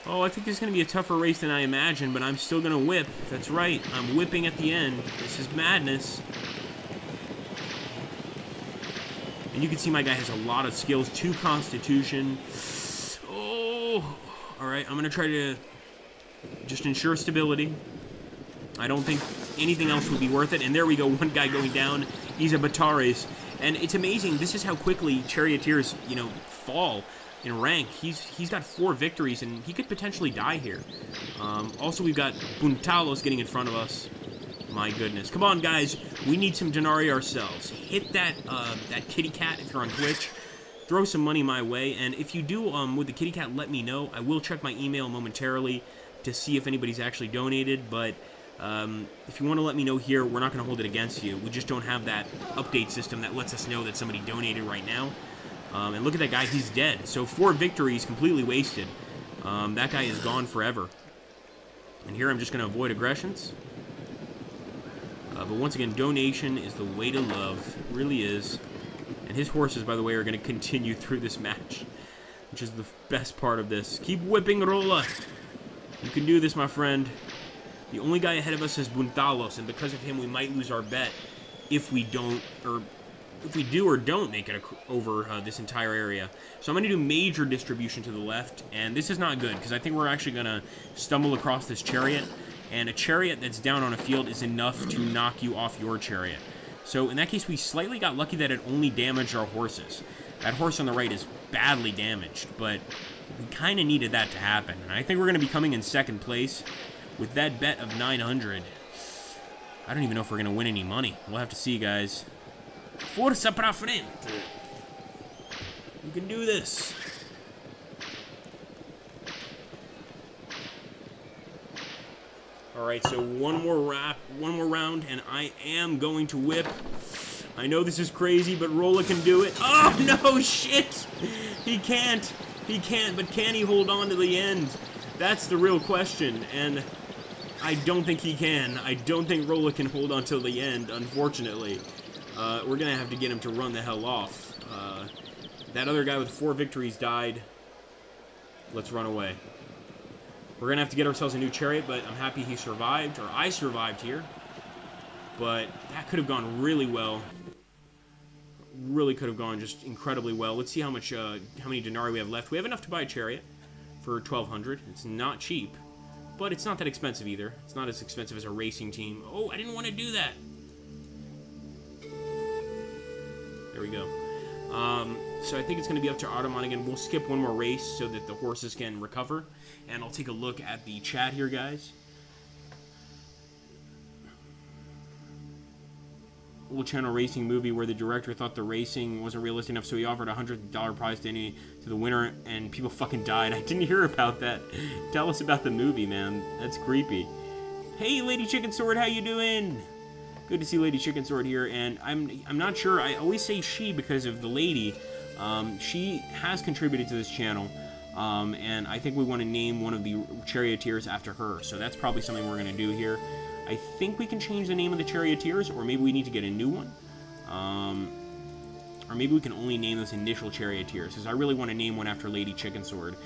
Oh, I think this is going to be a tougher race than I imagined, but I'm still going to whip. That's right. I'm whipping at the end. This is madness. And you can see my guy has a lot of skills. 2 constitution. Oh! Alright, I'm going to try to just ensure stability. I don't think anything else would be worth it. And there we go. 1 guy going down. He's a Batares. And it's amazing. This is how quickly charioteers, you know, fall in rank. He's got 4 victories, and he could potentially die here. Also, we've got Buntalos getting in front of us. My goodness. Come on, guys. We need some denarii ourselves. Hit that kitty cat if you're on Twitch. Throw some money my way, and if you do with the kitty cat, let me know. I will check my email momentarily to see if anybody's actually donated, but if you want to let me know here, we're not going to hold it against you. We just don't have that update system that lets us know that somebody donated right now. And look at that guy, he's dead. So 4 victories completely wasted. That guy is gone forever. And here I'm just going to avoid aggressions. But once again, donation is the way to love. It really is. And his horses, by the way, are going to continue through this match, which is the best part of this. Keep whipping, Rolla. You can do this, my friend. The only guy ahead of us is Buntalos, and because of him, we might lose our bet if we don't, or if we do or don't make it over this entire area. So I'm going to do major distribution to the left, and this is not good, because I think we're actually going to stumble across this chariot, and a chariot that's down on a field is enough to knock you off your chariot. So in that case, we slightly got lucky that it only damaged our horses. That horse on the right is badly damaged, but we kind of needed that to happen. And I think we're going to be coming in second place with that bet of 900. I don't even know if we're going to win any money. We'll have to see, guys. Forza pra frente. You can do this. All right, so one more round, and I am going to whip. I know this is crazy, but Rolla can do it. Oh, no, shit! He can't. He can't, but can he hold on to the end? That's the real question, and I don't think he can. I don't think Rolla can hold on till the end, unfortunately. We're going to have to get him to run the hell off. That other guy with 4 victories died. Let's run away. We're going to have to get ourselves a new chariot, but I'm happy he survived, or I survived here. But that could have gone really well. Really could have gone just incredibly well. Let's see how many denarii we have left. We have enough to buy a chariot for 1,200. It's not cheap, but it's not that expensive either. It's not as expensive as a racing team. Oh, I didn't want to do that. There we go. So I think it's going to be up to Ottoman again. We'll skip one more race so that the horses can recover. And I'll take a look at the chat here, guys. Old Channel Racing movie where the director thought the racing wasn't realistic enough, so he offered a $100 prize to the winner, and people fucking died. I didn't hear about that. Tell us about the movie, man. That's creepy. Hey, Lady Chicken Sword, how you doing? Good to see Lady Chicken Sword here, and I'm not sure. I always say she because of the lady. She has contributed to this channel, and I think we want to name one of the charioteers after her. So that's probably something we're going to do here. I think we can change the name of the charioteers, or maybe we need to get a new one. Or maybe we can only name those initial charioteers, because I really want to name one after Lady Chicken Sword.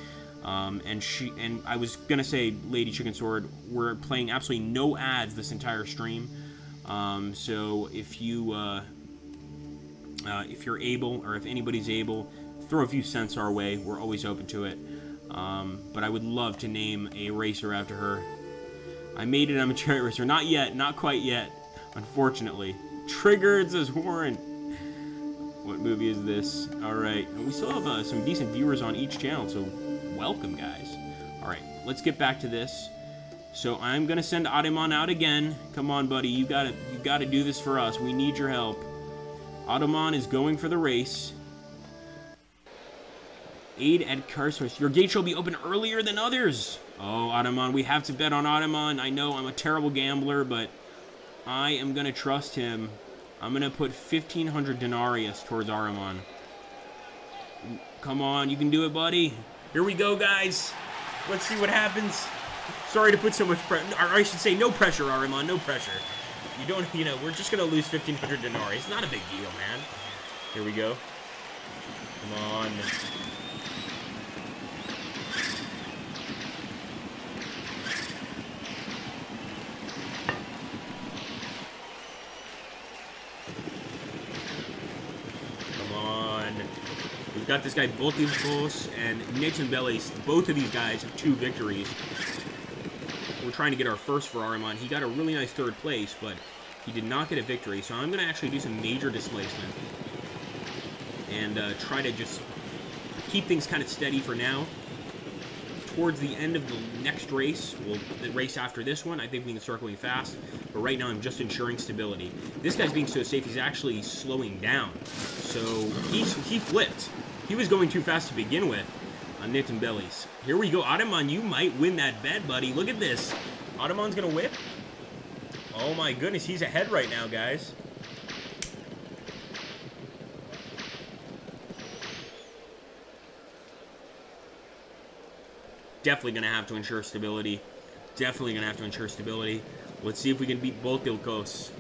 And I was going to say, Lady Chicken Sword, we're playing absolutely no ads this entire stream. So if you're able, or if anybody's able, throw a few cents our way. We're always open to it. But I would love to name a racer after her. I made it, I'm a chariot racer. Not yet, not quite yet, unfortunately. Triggered, says Warren. What movie is this? Alright, we still have some decent viewers on each channel, so welcome, guys. Alright, let's get back to this. So I'm gonna send Ottoman out again. Come on, buddy, you gotta do this for us. We need your help. Ottoman is going for the race. Aid at Carsource. Your gate shall be open earlier than others. Oh, Ottoman, we have to bet on Ottoman. I know I'm a terrible gambler, but I am going to trust him. I'm going to put 1,500 denarius towards Ottoman. Come on, you can do it, buddy. Here we go, guys. Let's see what happens. Sorry to put so much pressure. Or I should say no pressure, Ottoman, no pressure. You know, we're just going to lose 1,500 denarii. It's not a big deal, man. Here we go. Come on. We've got this guy Botilfos and Netenbelis. Both of these guys have 2 victories. We're trying to get our first for Ahriman. He got a really nice 3rd place, but he did not get a victory. So I'm going to actually do some major displacement and try to just keep things kind of steady for now. Towards the end of the next race, the race after this one, I think we can start going fast. But right now, I'm just ensuring stability. This guy's being so safe, he's actually slowing down. So he flipped. He was going too fast to begin with on Netenbelis. Here we go. Ottoman, you might win that bet, buddy. Look at this. Ottoman's going to whip. Oh, my goodness. He's ahead right now, guys. Definitely going to have to ensure stability. Definitely going to have to ensure stability. Let's see if we can beat Botilkos.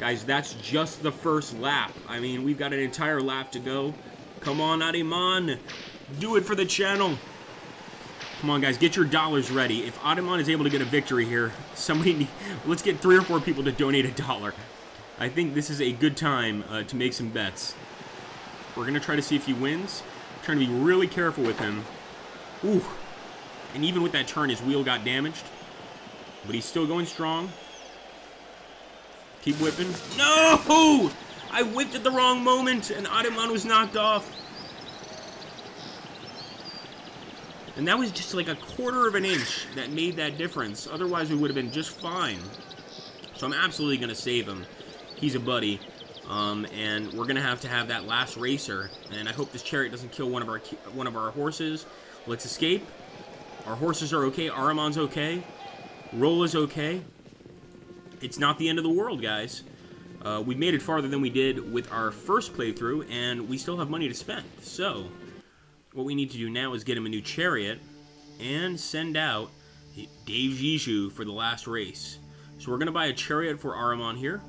Guys, that's just the first lap. I mean, we've got an entire lap to go. Come on, Ottoman. Do it for the channel. Come on, guys. Get your dollars ready. If Ottoman is able to get a victory here, let's get 3 or 4 people to donate $1. I think this is a good time to make some bets. We're going to try to see if he wins. I'm trying to be really careful with him. Ooh. And even with that turn, his wheel got damaged. But he's still going strong. Keep whipping. No! I whipped at the wrong moment, and Ademon was knocked off. And that was just like a quarter of an inch that made that difference. Otherwise, we would have been just fine. So I'm absolutely going to save him. He's a buddy. And we're going to have that last racer. And I hope this Chariot doesn't kill one of our horses. Let's escape. Our horses are okay. Aramon's okay. Rolla's okay. It's not the end of the world, guys. We made it farther than we did with our first playthrough, and we still have money to spend. So, what we need to do now is get him a new Chariot and send out Dave Jiju for the last race. So we're going to buy a Chariot for Aramon here.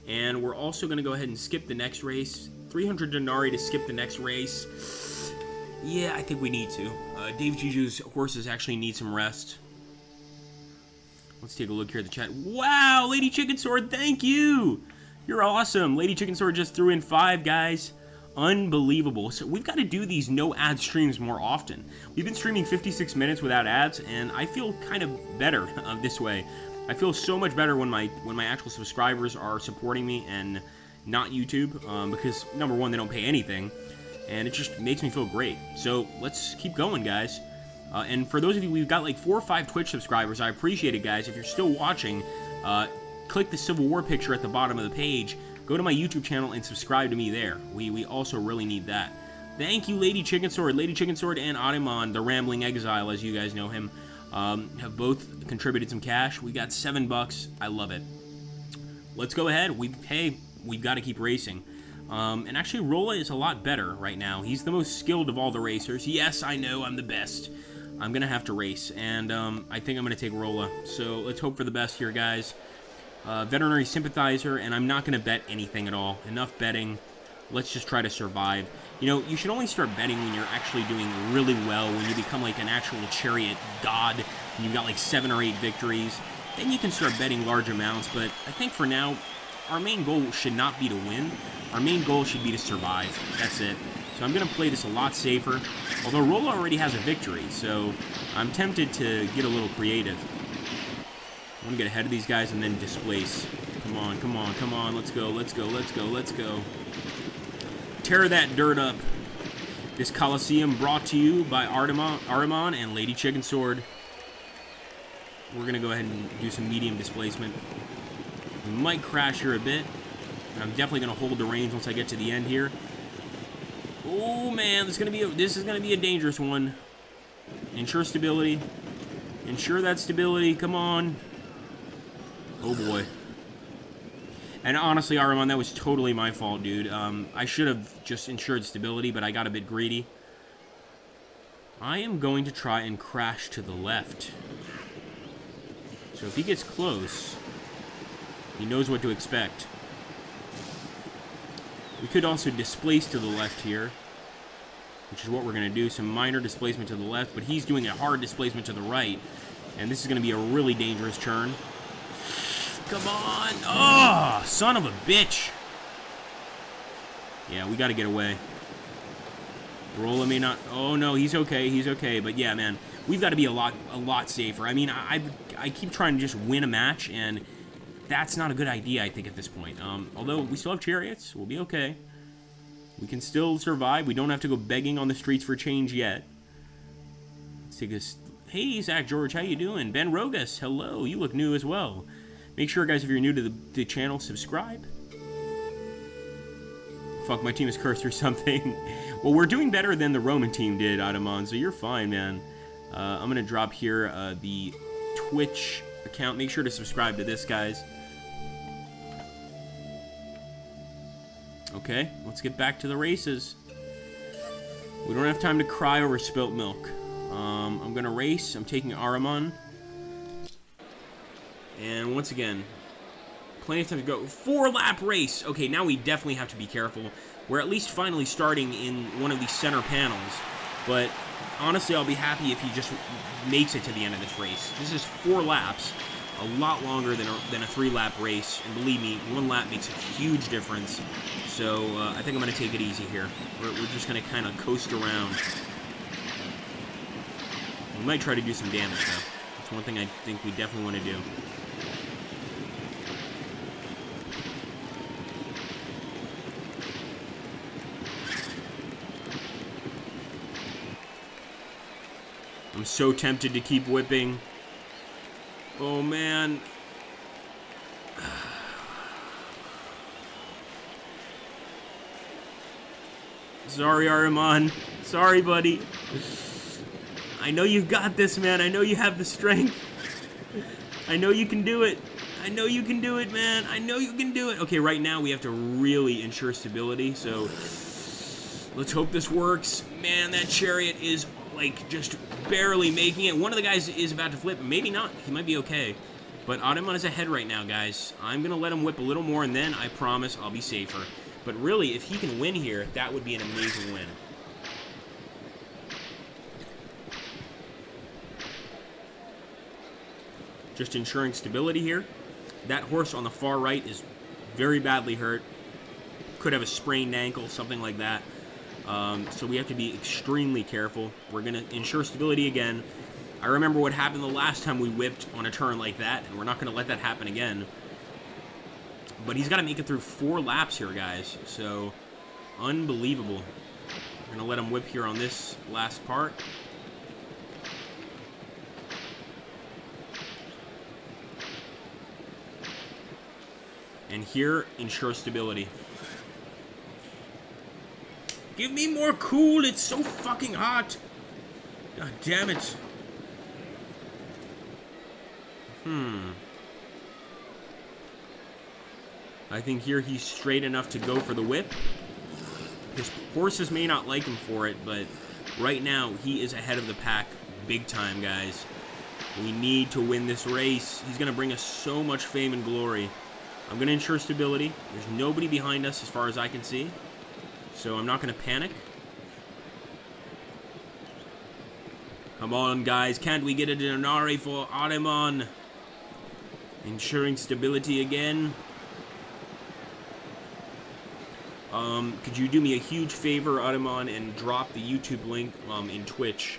And we're also going to go ahead and skip the next race. 300 denarii to skip the next race. Yeah, I think we need to. Dave Jiju's horses actually need some rest. Let's take a look here at the chat. Wow, Lady Chicken Sword, thank you! You're awesome. Lady Chicken Sword just threw in 5, guys. Unbelievable. So we've got to do these no-ad streams more often. We've been streaming 56 minutes without ads, and I feel kind of better this way. I feel so much better when my actual subscribers are supporting me and not YouTube, because, number one, they don't pay anything, and it just makes me feel great. So let's keep going, guys. And for those of you, we've got like 4 or 5 Twitch subscribers. I appreciate it, guys. If you're still watching, click the Civil War picture at the bottom of the page. Go to my YouTube channel and subscribe to me there. We also really need that. Thank you, Lady Chicken Sword. Lady Chicken Sword and Ademon, the Rambling Exile, as you guys know him, have both contributed some cash. We got $7. I love it. Let's go ahead. We've got to keep racing. And actually, Rolla is a lot better right now. He's the most skilled of all the racers. Yes, I know, I'm the best. I'm going to have to race, and I think I'm going to take Rolla. So let's hope for the best here, guys. Veterinary sympathizer, and I'm not going to bet anything at all. Enough betting. Let's just try to survive. You know, you should only start betting when you're actually doing really well, when you become like an actual Chariot god, and you've got like 7 or 8 victories. Then you can start betting large amounts, but I think for now, our main goal should not be to win. Our main goal should be to survive. That's it. So I'm going to play this a lot safer. Although Rolla already has a victory, so I'm tempted to get a little creative. I want to get ahead of these guys and then displace. Come on, come on, come on. Let's go, let's go, let's go, let's go. Tear that dirt up. This Coliseum brought to you by Aramon and Lady Chicken Sword. We're going to go ahead and do some medium displacement. We might crash here a bit. And I'm definitely going to hold the reins once I get to the end here. Oh man, this is gonna be a dangerous one. Ensure stability. Ensure that stability. Come on. Oh boy. And honestly, Aramon, that was totally my fault, dude. I should have just ensured stability, but I got a bit greedy. I am going to try and crash to the left. So if he gets close, he knows what to expect. We could also displace to the left here, which is what we're going to do. Some minor displacement to the left, but he's doing a hard displacement to the right. And this is going to be a really dangerous turn. Come on! Oh, son of a bitch! Yeah, we got to get away. Rolla may not... Oh, no, he's okay. He's okay. But yeah, man, we've got to be a lot safer. I mean, I keep trying to just win a match, and that's not a good idea, I think, at this point. Although we still have Chariots, we'll be okay. We can still survive. We don't have to go begging on the streets for change yet. Let's take this. Hey, Zach George, how you doing? Ben Rogas, hello. You look new as well. Make sure, guys, if you're new to the channel, subscribe. Fuck, my team is cursed or something. Well, we're doing better than the Roman team did, Ademon, so you're fine, man. I'm going to drop here the Twitch account. Make sure to subscribe to this, guys. Okay, let's get back to the races. We don't have time to cry over spilt milk. I'm going to race. I'm taking Aramon. And once again, plenty of time to go. 4-lap race. Okay, now we definitely have to be careful. We're at least finally starting in one of these center panels. But honestly, I'll be happy if he just makes it to the end of this race. This is 4 laps. A lot longer than a 3-lap race, and believe me, 1 lap makes a huge difference. So I think I'm going to take it easy here. We're just going to kind of coast around. We might try to do some damage, though. That's one thing I think we definitely want to do. I'm so tempted to keep whipping. Oh, man. Sorry, Ahriman. Sorry, buddy. I know you've got this, man. I know you have the strength. I know you can do it. I know you can do it, man. I know you can do it. Okay, right now we have to really ensure stability, so let's hope this works. Man, that Chariot is, like, just barely making it. One of the guys is about to flip. Maybe not. He might be okay. But Ahriman is ahead right now, guys. I'm going to let him whip a little more, and then I promise I'll be safer. But really, if he can win here, that would be an amazing win. Just ensuring stability here. That horse on the far right is very badly hurt. Could have a sprained ankle, something like that. So we have to be extremely careful. We're going to ensure stability again. I remember what happened the last time we whipped on a turn like that, and we're not going to let that happen again. But he's got to make it through 4 laps here, guys. So, unbelievable. We're going to let him whip here on this last part. And here, ensure stability. Give me more cool, it's so fucking hot. God damn it. I think here he's straight enough to go for the whip. His horses may not like him for it, but right now he is ahead of the pack big time, guys. We need to win this race. He's going to bring us so much fame and glory. I'm going to ensure stability. There's nobody behind us as far as I can see, so I'm not going to panic. Come on, guys. Can't we get a Denari for Ahriman? Ensuring stability again. Could you do me a huge favor, Ahriman, and drop the YouTube link in Twitch?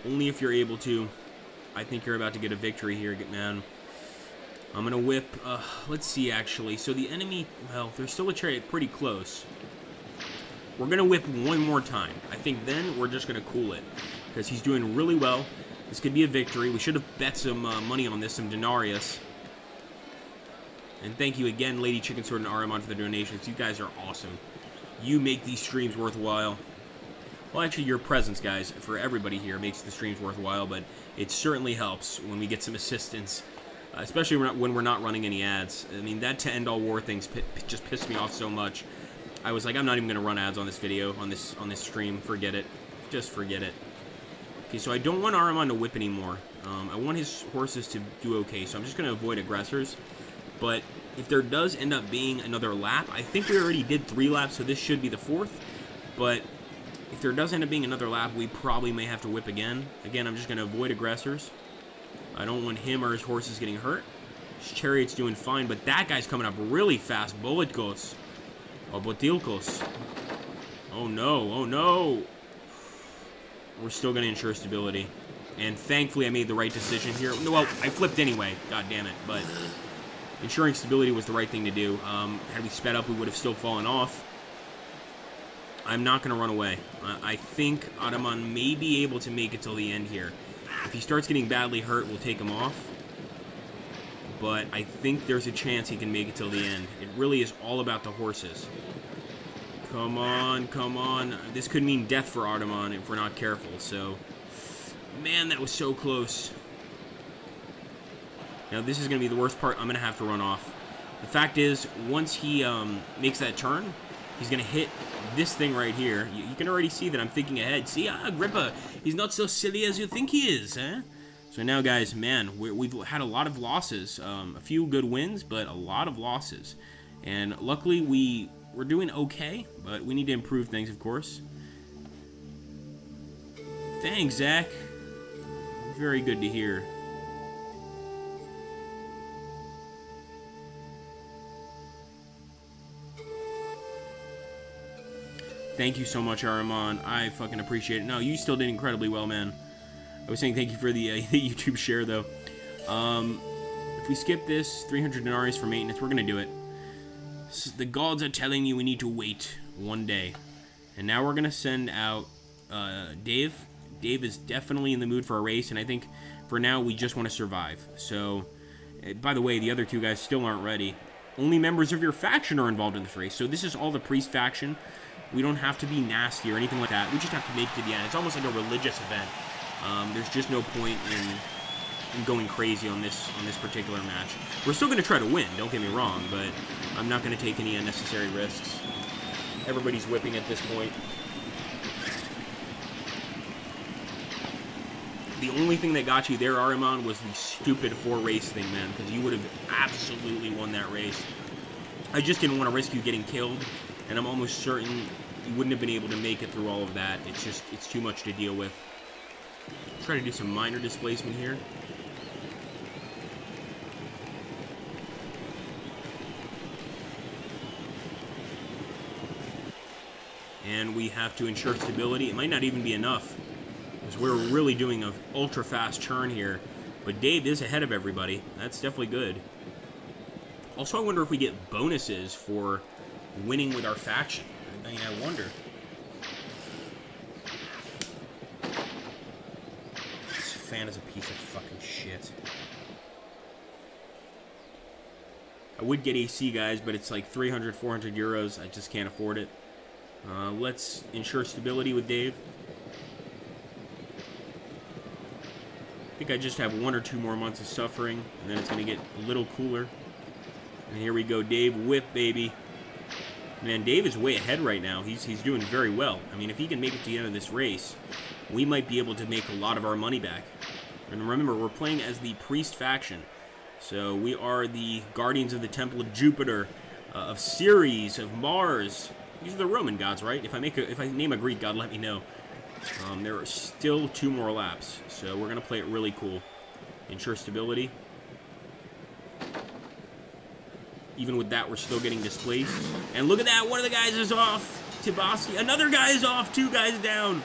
Only if you're able to. I think you're about to get a victory here, man. I'm going to whip. Let's see, actually. So the enemy, well, there's still a Chariot pretty close. We're going to whip one more time. I think then we're just going to cool it, because he's doing really well. This could be a victory. We should have bet some money on this, some denarius. And thank you again, Lady Chicken Sword and Ahriman, for the donations. You guys are awesome. You make these streams worthwhile. Well, actually, your presence, guys, for everybody here makes the streams worthwhile, but it certainly helps when we get some assistance, especially when we're not running any ads. I mean, that to end all war things just pissed me off so much. I was like, I'm not even going to run ads on this video, on this stream. Forget it. Just forget it. Okay, so I don't want Ahriman to whip anymore. I want his horses to do okay, so I'm just going to avoid aggressors. But if there does end up being another lap, I think we already did 3 laps, so this should be the 4th. But if there does end up being another lap, we probably may have to whip again. Again, I'm just going to avoid aggressors. I don't want him or his horses getting hurt. His Chariot's doing fine, but that guy's coming up really fast. Boletkos. Or Botilkos. Oh no, oh no. We're still going to ensure stability. And thankfully I made the right decision here. Well, I flipped anyway. God damn it. But ensuring stability was the right thing to do. Had we sped up, we would have still fallen off. I'm not going to run away. I think Ahriman may be able to make it till the end here. If he starts getting badly hurt, we'll take him off. But I think there's a chance he can make it till the end. It really is all about the horses. Come on, come on. This could mean death for Ahriman if we're not careful, so... Man, that was so close. Now, this is going to be the worst part. I'm going to have to run off. The fact is, once he makes that turn, he's going to hit this thing right here. You can already see that I'm thinking ahead. See, Agrippa, he's not so silly as you think he is, eh? So now, guys, man, we've had a lot of losses. A few good wins, but a lot of losses. And luckily, we're doing okay, but we need to improve things, of course. Thanks, Zach. Very good to hear. Thank you so much, Ahriman. I fucking appreciate it. No, you still did incredibly well, man. I was saying thank you for the YouTube share, though. If we skip this, 300 denarii for maintenance, we're going to do it. The gods are telling me we need to wait one day. And now we're going to send out Dave Dave is definitely in the mood for a race, and I think for now we just want to survive. So, by the way, the other two guys still aren't ready. Only members of your faction are involved in this race, so this is all the priest faction. We don't have to be nasty or anything like that. We just have to make it to the end. It's almost like a religious event. There's just no point in going crazy on this particular match. We're still going to try to win, don't get me wrong, but I'm not going to take any unnecessary risks. Everybody's whipping at this point. The only thing that got you there, Ariman, was the stupid 4-race thing, man, because you would have absolutely won that race. I just didn't want to risk you getting killed, and I'm almost certain you wouldn't have been able to make it through all of that. It's too much to deal with. Try to do some minor displacement here. And we have to ensure stability. It might not even be enough, because we're really doing an ultra-fast turn here. But Dave is ahead of everybody. That's definitely good. Also, I wonder if we get bonuses for winning with our faction. I mean, I wonder. This fan is a piece of fucking shit. I would get AC, guys, but it's like 300, 400 euros. I just can't afford it. Let's ensure stability with Dave. I think I just have 1 or 2 more months of suffering, and then it's going to get a little cooler. And here we go, Dave. Whip, baby. Man, Dave is way ahead right now. He's doing very well. I mean, if he can make it to the end of this race, we might be able to make a lot of our money back. And remember, we're playing as the priest faction. So we are the guardians of the Temple of Jupiter, of Ceres, of Mars. These are the Roman gods, right? If I name a Greek god, let me know. There are still 2 more laps, so we're going to play it really cool. Ensure stability. Even with that, we're still getting displaced. And look at that, one of the guys is off. Tibasti. Another guy is off, 2 guys down.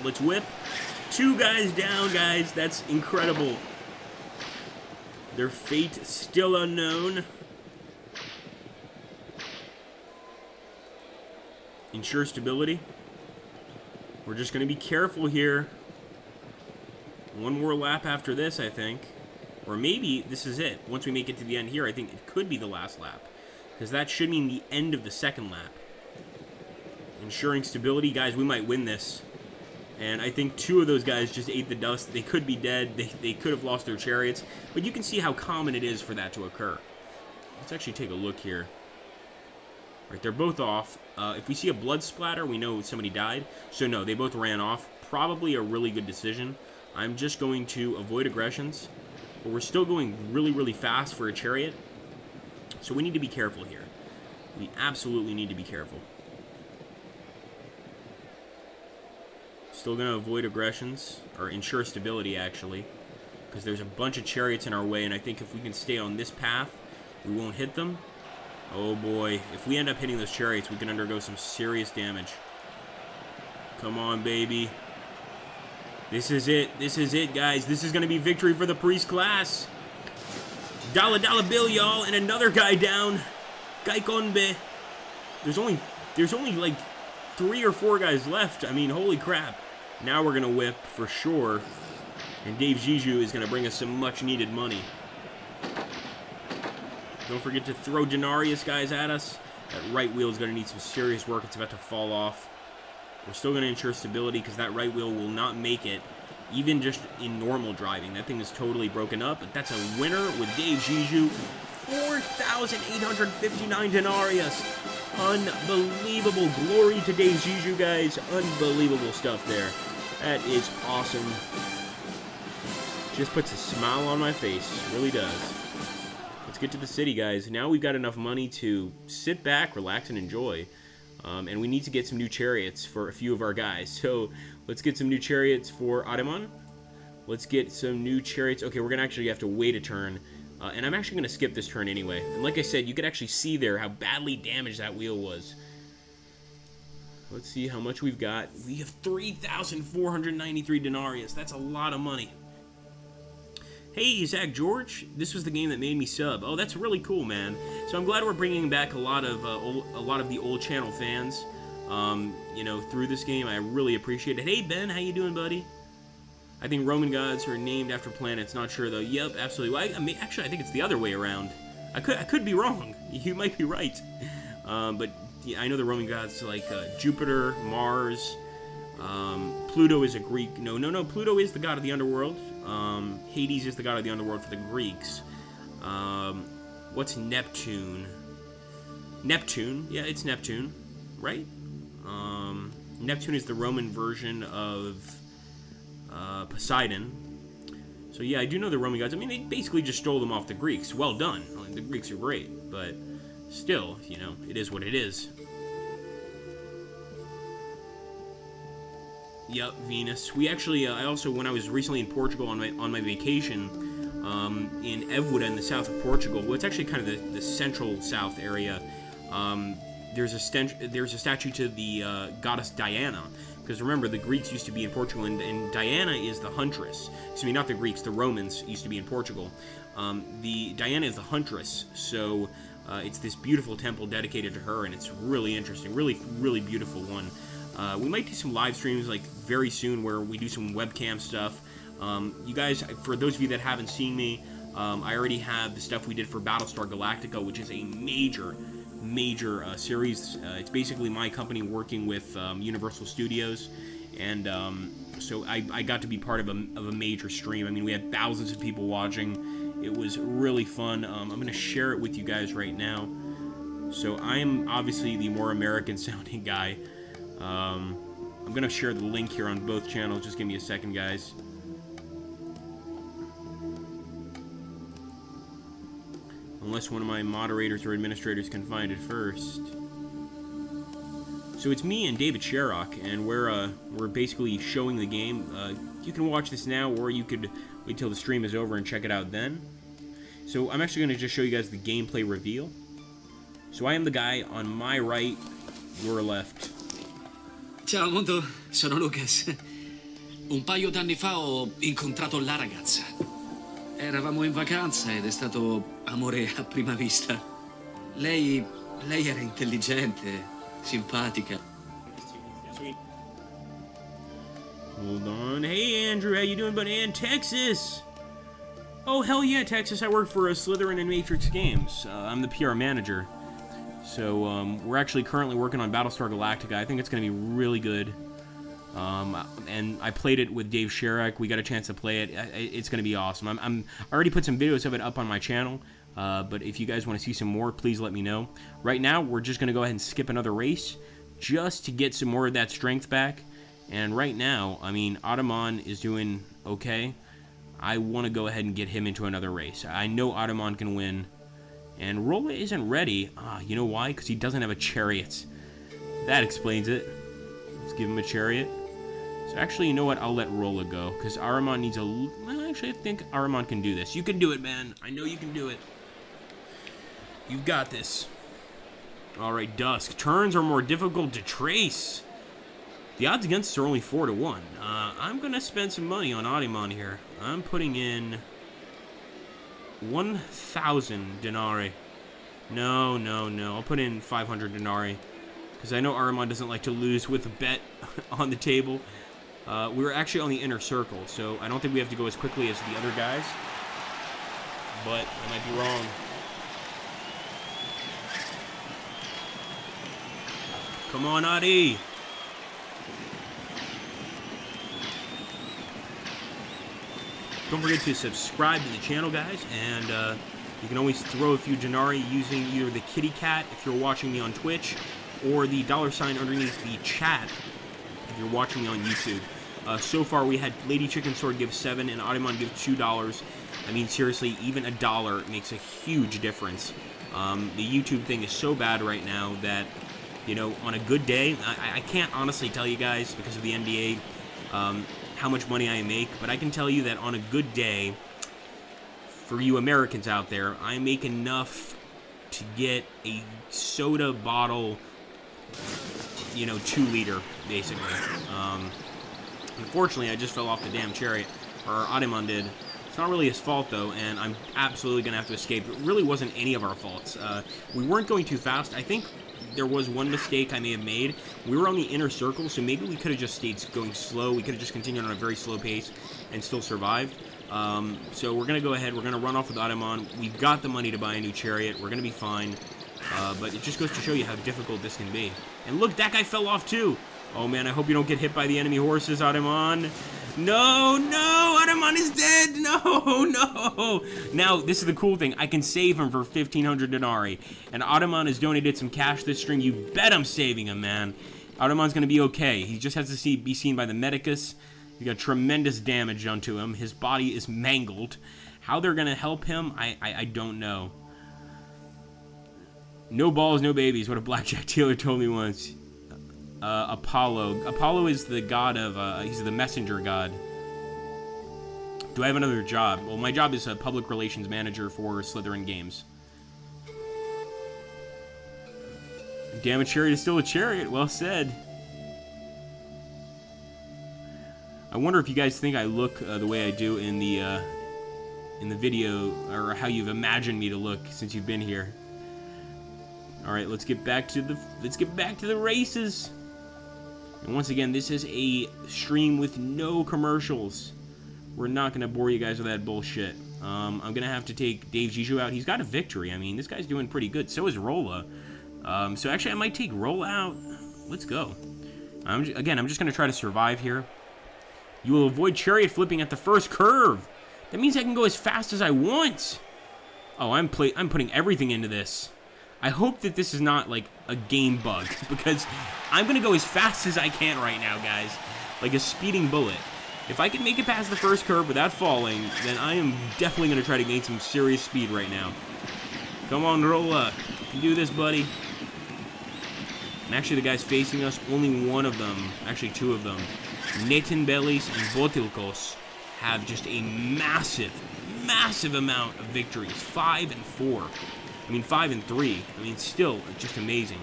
Let's whip. 2 guys down, guys. That's incredible. Their fate still unknown. Ensure stability. We're just going to be careful here. 1 more lap after this, I think. Or maybe this is it. Once we make it to the end here, I think it could be the last lap. Because that should mean the end of the 2nd lap. Ensuring stability. Guys, we might win this. And I think 2 of those guys just ate the dust. They could be dead. They could have lost their chariots. But you can see how common it is for that to occur. Let's actually take a look here. Right, they're both off. If we see a blood splatter, we know somebody died. So no, they both ran off. Probably a really good decision. I'm just going to avoid aggressions. But we're still going really, really fast for a chariot. So we need to be careful here. We absolutely need to be careful. Still going to avoid aggressions. Or ensure stability, actually. Because there's a bunch of chariots in our way. And I think if we can stay on this path, we won't hit them. Oh boy, if we end up hitting those chariots, we can undergo some serious damage. Come on, baby. This is it, guys. This is going to be victory for the priest class. Dollar bill, y'all, and another guy down. Kaikonbe. There's only like 3 or 4 guys left. I mean, holy crap. Now we're going to whip for sure. And Dave Jiju is going to bring us some much-needed money. Don't forget to throw Denarius, guys, at us. That right wheel is going to need some serious work. It's about to fall off. We're still going to ensure stability because that right wheel will not make it, even just in normal driving. That thing is totally broken up, but that's a winner with Dave Jiju. 4,859 Denarius. Unbelievable. Glory to Dave Jiju, guys. Unbelievable stuff there. That is awesome. Just puts a smile on my face. Really does. Let's get to the city, guys. Now we've got enough money to sit back, relax, and enjoy. And we need to get some new chariots for a few of our guys. So let's get some new chariots for Ademan. Let's get some new chariots. Okay, we're going to actually have to wait a turn. And I'm actually going to skip this turn anyway. And like I said, you could actually see there how badly damaged that wheel was. Let's see how much we've got. We have 3,493 denarius. That's a lot of money. Hey, Zach George, this was the game that made me sub. Oh, that's really cool, man. So I'm glad we're bringing back a lot of the old channel fans. you know, through this game. I really appreciate it. Hey, Ben, how you doing, buddy? I think Roman gods are named after planets. Not sure, though. Yep, absolutely. Well, I mean, actually, I think it's the other way around. I could be wrong. You might be right. But yeah, I know the Roman gods like Jupiter, Mars, Pluto is a Greek. No. Pluto is the god of the underworld. Hades is the god of the underworld for the Greeks. What's Neptune? Neptune. Yeah, it's Neptune, right? Neptune is the Roman version of Poseidon. So yeah, I do know the Roman gods. I mean, they basically just stole them off the Greeks. Well done. I mean, the Greeks are great, but still, you know, it is what it is. Yep, Venus. We actually, I also, when I was recently in Portugal on my vacation, in Évora in the south of Portugal, well, it's actually kind of the central south area. There's a statue to the goddess Diana. Because remember, the Greeks used to be in Portugal, and Diana is the huntress. Excuse me, not the Greeks, the Romans used to be in Portugal. The Diana is the huntress, so it's this beautiful temple dedicated to her, and it's really interesting, really, really beautiful one. We might do some live streams like very soon where we do some webcam stuff. You guys, for those of you that haven't seen me, I already have the stuff we did for Battlestar Galactica, which is a major series. It's basically my company working with Universal Studios, and so I got to be part of a major stream. I mean, we had thousands of people watching. It was really fun. I'm going to share it with you guys right now. So I'm obviously the more American sounding guy. I'm going to share the link here on both channels. Just give me a second, guys. Unless one of my moderators or administrators can find it first. So it's me and David Sherrock, and we're basically showing the game. You can watch this now, or you could wait till the stream is over and check it out then. So I'm actually going to just show you guys the gameplay reveal. So I am the guy on my right, your left.
Ciao mondo, sono Lucas. Un paio d'anni fa ho incontrato la ragazza. Eravamo in vacanza ed è stato amore a prima vista. Lei era intelligente, simpatica.
Hold on. Hey Andrew, how you doing, buddy? And Texas! Oh, hell yeah, Texas. I work for Slytherin and Matrix Games. I'm the PR manager. So, we're actually currently working on Battlestar Galactica. I think it's going to be really good. And I played it with Dave Sherrock. We got a chance to play it. It's going to be awesome. I already put some videos of it up on my channel. But if you guys want to see some more, please let me know. Right now, we're just going to go ahead and skip another race just to get some more of that strength back. And right now, I mean, Ottoman is doing okay. I want to go ahead and get him into another race. I know Ottoman can win. And Rolla isn't ready. You know why? Because he doesn't have a chariot. That explains it. Let's give him a chariot. So actually, you know what? I'll let Rolla go. Because Ahriman needs a... Well, actually, I think Ahriman can do this. You can do it, man. I know you can do it. You've got this. Alright, Dusk. Turns are more difficult to trace. The odds against us are only 4 to 1. I'm going to spend some money on Ahriman here. I'm putting in 1,000 denarii. No. I'll put in 500 denarii. Because I know Ahriman doesn't like to lose with a bet on the table. We were actually on the inner circle, so I don't think we have to go as quickly as the other guys. But I might be wrong. Come on, Adi! Don't forget to subscribe to the channel, guys, and you can always throw a few denarii using either the kitty cat if you're watching me on Twitch, or the $ underneath the chat if you're watching me on YouTube. So far, we had Lady Chicken Sword give 7 and Ottoman give $2. I mean, seriously, even $1 makes a huge difference. The YouTube thing is so bad right now that, you know, on a good day, I can't honestly tell you guys because of the NDA how much money I make, but I can tell you that on a good day, for you Americans out there, I make enough to get a soda bottle, you know, 2-liter, basically. Unfortunately, I just fell off the damn chariot, or Ottoman did. It's not really his fault, though, and I'm absolutely going to have to escape. It really wasn't any of our faults. We weren't going too fast. I think there was one mistake I may have made. We were on the inner circle, so maybe we could have just stayed going slow. We could have just continued on a very slow pace and still survived. So we're going to go ahead. We're going to run off with Ottoman. We've got the money to buy a new chariot. We're going to be fine. But it just goes to show you how difficult this can be. And look, that guy fell off too. Oh man, I hope you don't get hit by the enemy horses, Ottoman. No, no, Ottoman is dead. No, no. Now, this is the cool thing. I can save him for 1,500 denarii. And Ottoman has donated some cash this stream. You bet I'm saving him, man. Ottoman's going to be okay. He just has to be seen by the medicus. He got tremendous damage done to him. His body is mangled. How they're going to help him, I don't know. No balls, no babies. What a blackjack dealer told me once. Apollo. Apollo is the god of, he's the messenger god. Do I have another job? Well, my job is a public relations manager for Slytherin Games. Damn, a chariot is still a chariot. Well said. I wonder if you guys think I look the way I do in the video, or how you've imagined me to look since you've been here. All right, let's get back to the races. And once again, this is a stream with no commercials. We're not going to bore you guys with that bullshit. I'm going to have to take Dave Jiju out. He's got a victory. I mean, this guy's doing pretty good. So is Rolla. So actually, I might take Rolla out. Let's go. Again, I'm just going to try to survive here. You will avoid chariot flipping at the first curve. That means I can go as fast as I want. Oh, I'm putting everything into this. I hope that this is not, like, a game bug, because I'm going to go as fast as I can right now, guys. Like a speeding bullet. If I can make it past the first curve without falling, then I am definitely going to try to gain some serious speed right now. Come on, Rolla. You can do this, buddy. And actually, the guys facing us, only one of them, actually two of them, Netinbelis and Botilkos, have just a massive, massive amount of victories. 5 and 4. I mean, 5 and 3. I mean, still, just amazing.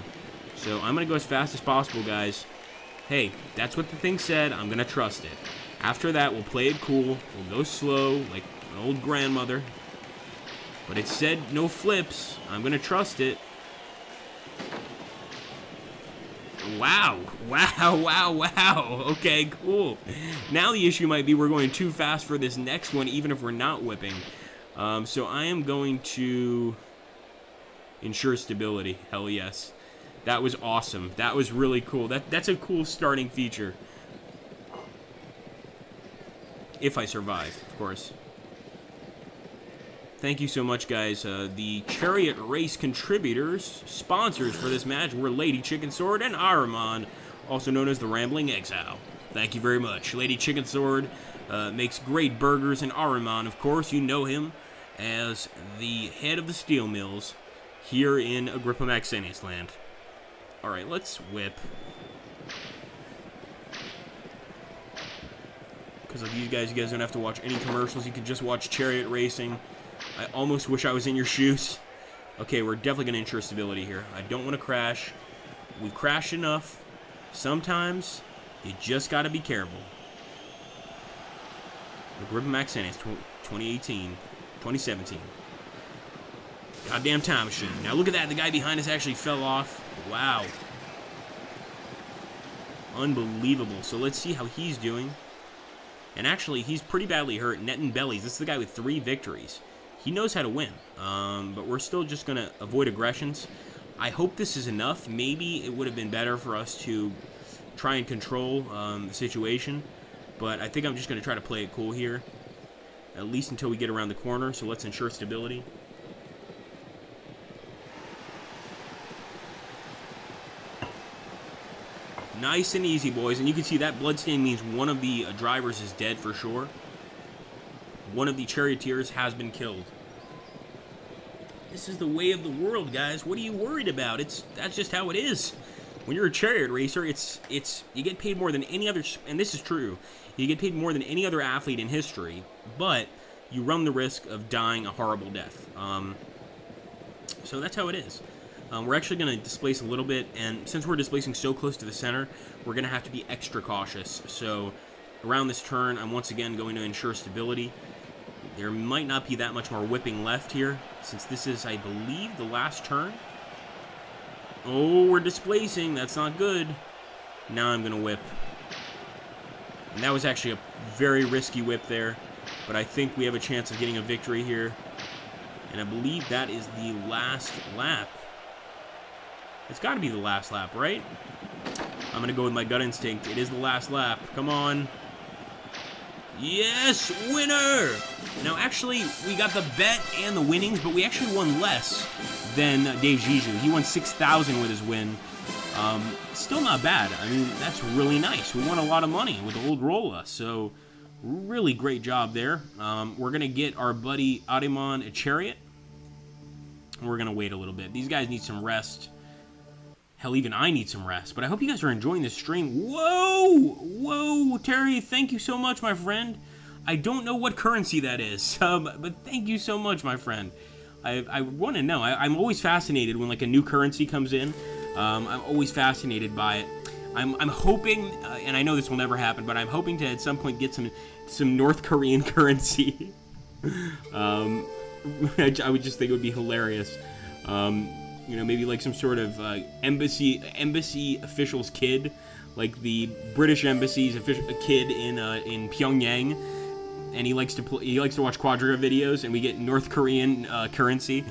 So, I'm going to go as fast as possible, guys. Hey, that's what the thing said. I'm going to trust it. After that, we'll play it cool. We'll go slow, like an old grandmother. But it said no flips. I'm going to trust it. Wow. Wow, wow, wow. Okay, cool. Now the issue might be we're going too fast for this next one, even if we're not whipping. So, I am going to ensure stability. Hell yes. That was awesome. That was really cool. That's a cool starting feature. If I survive, of course. Thank you so much, guys. The Chariot Race contributors, sponsors for this match, were Lady Chicken Sword and Ahriman, also known as the Rambling Exile. Thank you very much. Lady Chicken Sword makes great burgers, and Ahriman, of course, you know him as the head of the steel mills here in Agrippa Maxenius land. Alright, let's whip. Because of you guys don't have to watch any commercials. You can just watch Chariot Racing. I almost wish I was in your shoes. Okay, we're definitely going to ensure stability here. I don't want to crash. We've crashed enough. Sometimes, you just got to be careful. Agrippa Maxenius, 2018, 2017. Goddamn time machine. Now look at that. The guy behind us actually fell off. Wow. Unbelievable. So let's see how he's doing. And actually, he's pretty badly hurt. Netinbelis. This is the guy with 3 victories. He knows how to win. But we're still just going to avoid aggressions. I hope this is enough. Maybe it would have been better for us to try and control the situation. But I think I'm just going to try to play it cool here. At least until we get around the corner. So let's ensure stability. Nice and easy, boys. And you can see that bloodstain means one of the drivers is dead for sure. One of the charioteers has been killed. This is the way of the world, guys. What are you worried about? That's just how it is. When you're a chariot racer, you get paid more than any other, and this is true. You get paid more than any other athlete in history, but you run the risk of dying a horrible death. So that's how it is. We're actually going to displace a little bit, and since we're displacing so close to the center, we're going to have to be extra cautious. So around this turn, I'm once again going to ensure stability. There might not be that much more whipping left here, since this is, I believe, the last turn. Oh, we're displacing. That's not good. Now I'm going to whip. And that was actually a very risky whip there. But I think we have a chance of getting a victory here. And I believe that is the last lap. It's got to be the last lap, right? I'm going to go with my gut instinct. It is the last lap. Come on. Yes, winner! Now, actually, we got the bet and the winnings, but we actually won less than Dave Zizou. He won 6,000 with his win. Still not bad. I mean, that's really nice. We won a lot of money with old Rolla, so really great job there. We're going to get our buddy Arimon a Chariot. We're going to wait a little bit. These guys need some rest. Hell, even I need some rest. But I hope you guys are enjoying this stream. Whoa! Whoa, Terry, thank you so much, my friend. I don't know what currency that is, but thank you so much, my friend. I want to know. I'm always fascinated when, like, a new currency comes in. I'm always fascinated by it. I'm hoping, and I know this will never happen, but I'm hoping to, at some point, get some North Korean currency. I would just think it would be hilarious. You know, maybe like some sort of embassy official's kid, like the British embassy's kid in Pyongyang, and he likes to watch Qvadriga videos, and we get North Korean currency.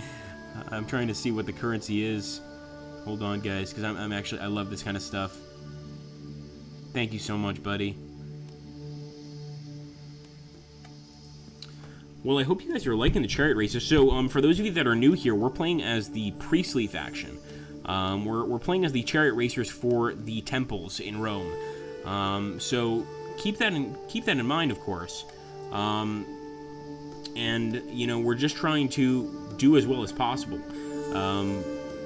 I'm trying to see what the currency is. Hold on, guys, because I love this kind of stuff. Thank you so much, buddy. Well, I hope you guys are liking the Chariot races. So, for those of you that are new here, we're playing as the priestly faction. We're playing as the Chariot racers for the temples in Rome. So keep that in mind, of course. And you know, we're just trying to do as well as possible.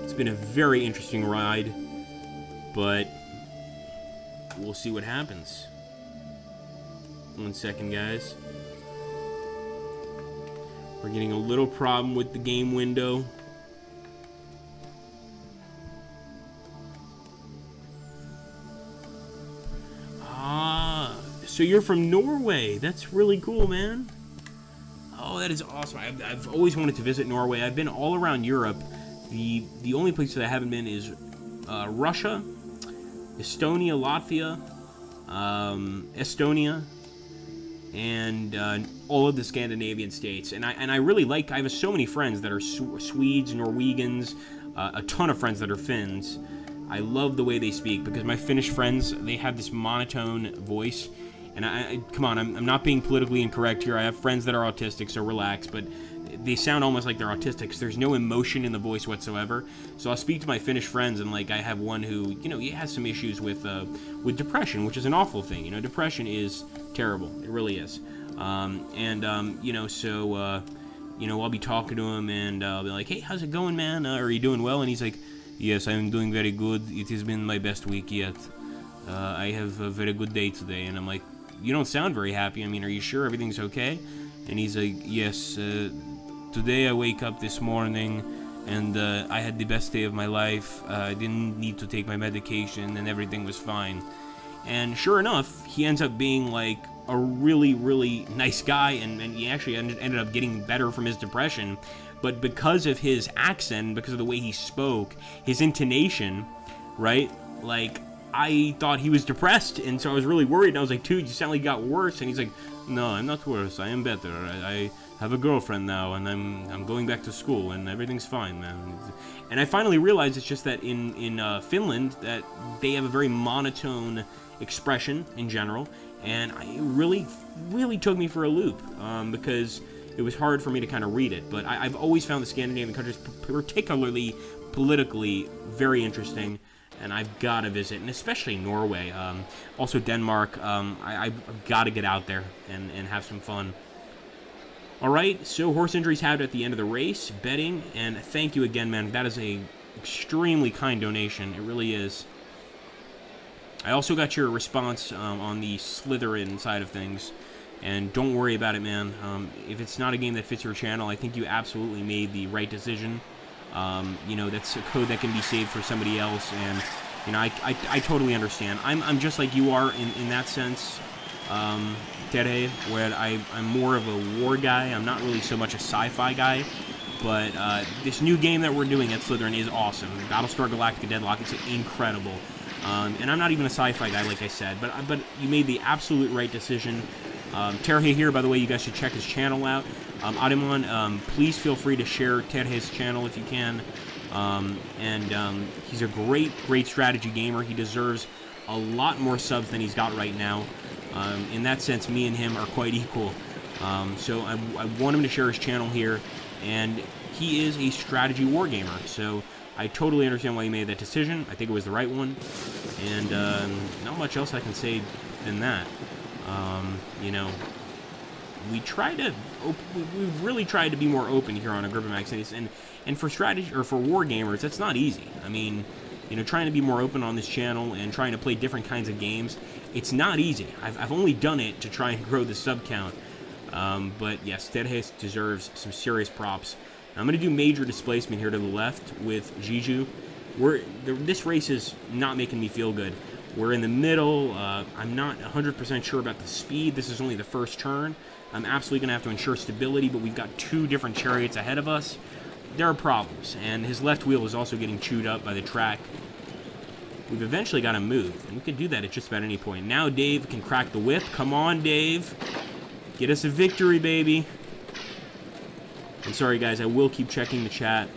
It's been a very interesting ride, but we'll see what happens. 1 second, guys. We're getting a little problem with the game window. Ah, so you're from Norway. That's really cool, man. Oh, that is awesome. I've always wanted to visit Norway. I've been all around Europe. The only place that I haven't been is Russia, Estonia, Latvia, Estonia, and all of the Scandinavian states. And I really like, I have so many friends that are Swedes, Norwegians, a ton of friends that are Finns. I love the way they speak, because my Finnish friends, they have this monotone voice. And come on, I'm not being politically incorrect here. I have friends that are autistic, so relax, but they sound almost like they're autistic, because there's no emotion in the voice whatsoever. So I'll speak to my Finnish friends, and like I have one who, you know, he has some issues with depression, which is an awful thing. You know, depression is terrible. It really is. You know, so you know, I'll be talking to him, and I'll be like, "Hey, how's it going, man? Are you doing well?" And he's like, "Yes, I'm doing very good. It has been my best week yet. I have a very good day today." And I'm like, "You don't sound very happy. I mean, are you sure everything's okay?" And he's like, "Yes, today I wake up this morning, and I had the best day of my life. I didn't need to take my medication, and everything was fine." And sure enough, he ends up being like a really, really nice guy, and he actually ended up getting better from his depression. But because of his accent, because of the way he spoke, his intonation, right, like, I thought he was depressed, and so I was really worried. And I was like, "Dude, you sound like you got worse." And he's like, "No, I'm not worse. I am better. I have a girlfriend now, and I'm going back to school, and everything's fine, man." And I finally realized it's just that in Finland, that they have a very monotone expression in general, and it really took me for a loop, because it was hard for me to kind of read it. But I've always found the Scandinavian countries, particularly politically, very interesting. And I've got to visit, and especially Norway, also Denmark. I've got to get out there and have some fun. All right, so horse injuries had at the end of the race, betting, and thank you again, man. That is a extremely kind donation. It really is. I also got your response on the Slytherin side of things, and don't worry about it, man. If it's not a game that fits your channel, I think you absolutely made the right decision. You know, that's a code that can be saved for somebody else, and you know, I totally understand. I'm just like you are in that sense, Tere, where I'm more of a war guy. I'm not really so much a sci-fi guy, but this new game that we're doing at Slytherin is awesome. Battlestar Galactica Deadlock, it's incredible. And I'm not even a sci-fi guy, like I said, but you made the absolute right decision. Terje here, by the way, you guys should check his channel out. Ademon, please feel free to share Terje's channel if you can. He's a great strategy gamer. He deserves a lot more subs than he's got right now. In that sense, me and him are quite equal. So I want him to share his channel here, and he is a strategy war gamer. So I totally understand why he made that decision. I think it was the right one, and not much else I can say than that. You know, we really tried to be more open here on Agrippa Maximus, and for strategy or for war gamers, that's not easy. I mean, you know, trying to be more open on this channel and trying to play different kinds of games, it's not easy. I've only done it to try and grow the sub count. But yes, Terje deserves some serious props. I'm going to do major displacement here to the left with Jiju. This race is not making me feel good. We're in the middle. I'm not 100% sure about the speed. This is only the first turn. I'm absolutely going to have to ensure stability, but we've got 2 different chariots ahead of us. There are problems, and his left wheel is also getting chewed up by the track. We've eventually got to move, and we can do that at just about any point. Now Dave can crack the whip. Come on, Dave. Get us a victory, baby. I'm sorry, guys. I will keep checking the chat.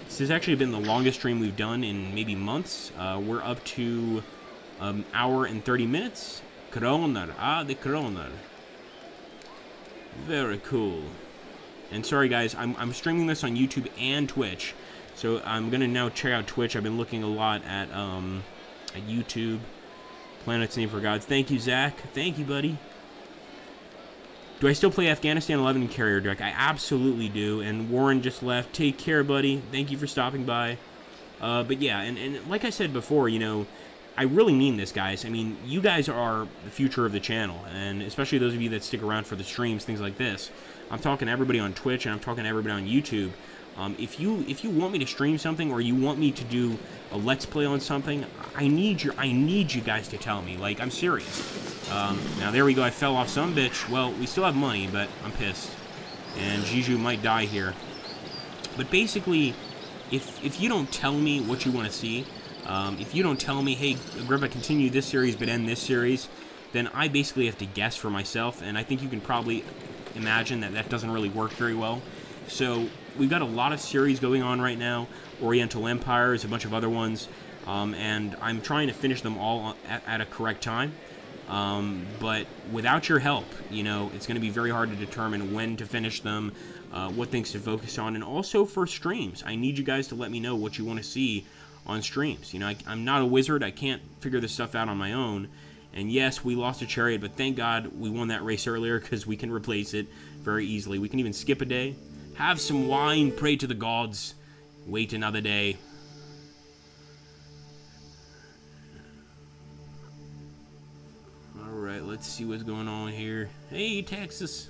This has actually been the longest stream we've done in maybe months. We're up to an hour and 30 minutes. Kroner. Ah, the Kroner. Very cool. And sorry, guys. I'm streaming this on YouTube and Twitch. So I'm going to now check out Twitch. I've been looking a lot at YouTube. Planet's Name for Gods. Thank you, Zach. Thank you, buddy. Do I still play Afghanistan 11 in Carrier Deck? I absolutely do. And Warren just left. Take care, buddy. Thank you for stopping by. But yeah, and like I said before, you know, I really mean this, guys. I mean, you guys are the future of the channel, and especially those of you that stick around for the streams, things like this. I'm talking to everybody on Twitch, and I'm talking to everybody on YouTube. If you want me to stream something, or you want me to do a Let's Play on something, I need you guys to tell me. Like, I'm serious. Now, there we go. I fell off some bitch. Well, we still have money, but I'm pissed. And Jiju might die here. But basically, if you don't tell me what you want to see, if you don't tell me, hey, Agrippa, continue this series but end this series, then I basically have to guess for myself, and I think you can probably imagine that that doesn't really work very well. So we've got a lot of series going on right now. Oriental Empires, a bunch of other ones, and I'm trying to finish them all at a correct time. But without your help, you know, it's going to be very hard to determine when to finish them, what things to focus on, and also for streams. I need you guys to let me know what you want to see on streams. You know, I'm not a wizard. I can't figure this stuff out on my own. And yes, we lost a Chariot, but thank God we won that race earlier, because we can replace it very easily. We can even skip a day, have some wine, pray to the gods, wait another day. Alright, let's see what's going on here. Hey, Texas.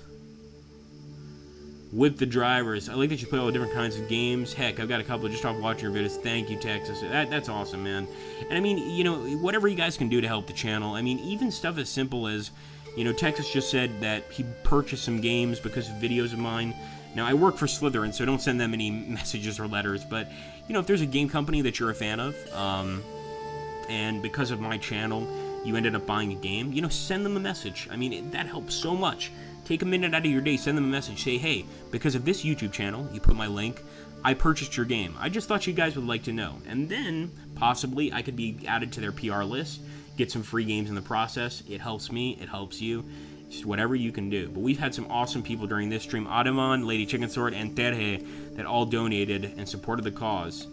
Whip the drivers. I like that you play all the different kinds of games. Heck, I've got a couple just off watching your videos. Thank you, Texas. That's awesome, man. And I mean, you know, whatever you guys can do to help the channel. I mean, even stuff as simple as, you know, Texas just said that he purchased some games because of videos of mine. Now, I work for Slytherin, so don't send them any messages or letters. But, you know, if there's a game company that you're a fan of, and because of my channel, you ended up buying a game, you know, send them a message. I mean, that helps so much. Take a minute out of your day, send them a message, say, hey, because of this YouTube channel, you put my link, I purchased your game. I just thought you guys would like to know. And then, possibly, I could be added to their PR list, get some free games in the process. It helps me, it helps you, just whatever you can do. But we've had some awesome people during this stream, Ademon, Lady Chicken Sword, and Terje, that all donated and supported the cause.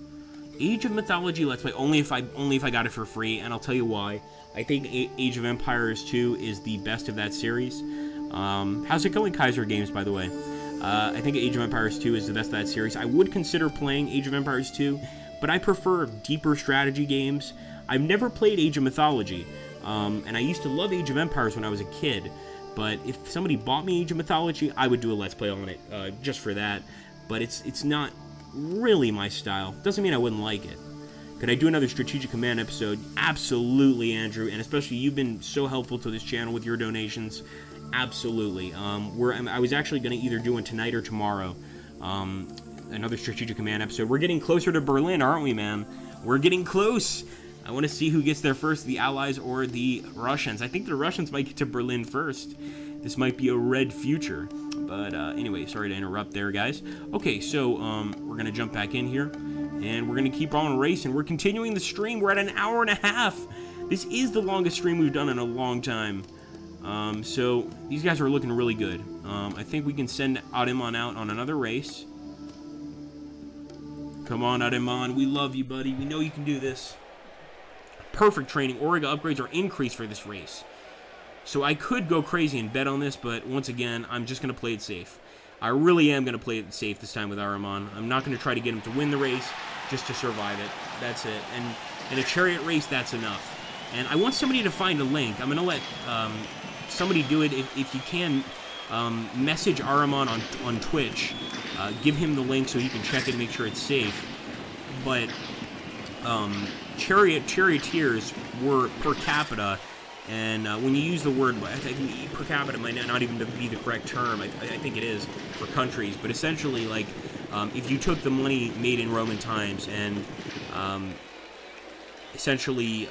Age of Mythology Let's Play, only if I got it for free, and I'll tell you why. I think Age of Empires 2 is the best of that series. How's it going, Kaiser Games, by the way? I think Age of Empires 2 is the best of that series. I would consider playing Age of Empires 2, but I prefer deeper strategy games. I've never played Age of Mythology, and I used to love Age of Empires when I was a kid, but if somebody bought me Age of Mythology, I would do a Let's Play on it, just for that. But it's not really my style. Doesn't mean I wouldn't like it. Could I do another Strategic Command episode? Absolutely, Andrew, and especially you've been so helpful to this channel with your donations. Absolutely. I was actually going to either do it tonight or tomorrow. Another Strategic Command episode. We're getting closer to Berlin, aren't we, man? We're getting close. I want to see who gets there first, the Allies or the Russians. I think the Russians might get to Berlin first. This might be a red future. But anyway, sorry to interrupt there, guys. Okay, so we're going to jump back in here. And we're going to keep on racing. We're continuing the stream. We're at an hour and a half. This is the longest stream we've done in a long time. So these guys are looking really good. I think we can send Ademon out on another race. Come on, Ademon. We love you, buddy. We know you can do this. Perfect training. Auriga upgrades are increased for this race. So I could go crazy and bet on this, but once again, I'm just going to play it safe. I really am going to play it safe this time with Ahriman. I'm not going to try to get him to win the race, just to survive it. That's it. And in a chariot race, that's enough. And I want somebody to find a link. I'm going to let somebody do it. If you can, message Ahriman on Twitch. Give him the link so he can check it and make sure it's safe. But charioteers were per capita. And when you use the word, I think per capita might not even be the correct term. I think it is for countries. But essentially, like, if you took the money made in Roman times and essentially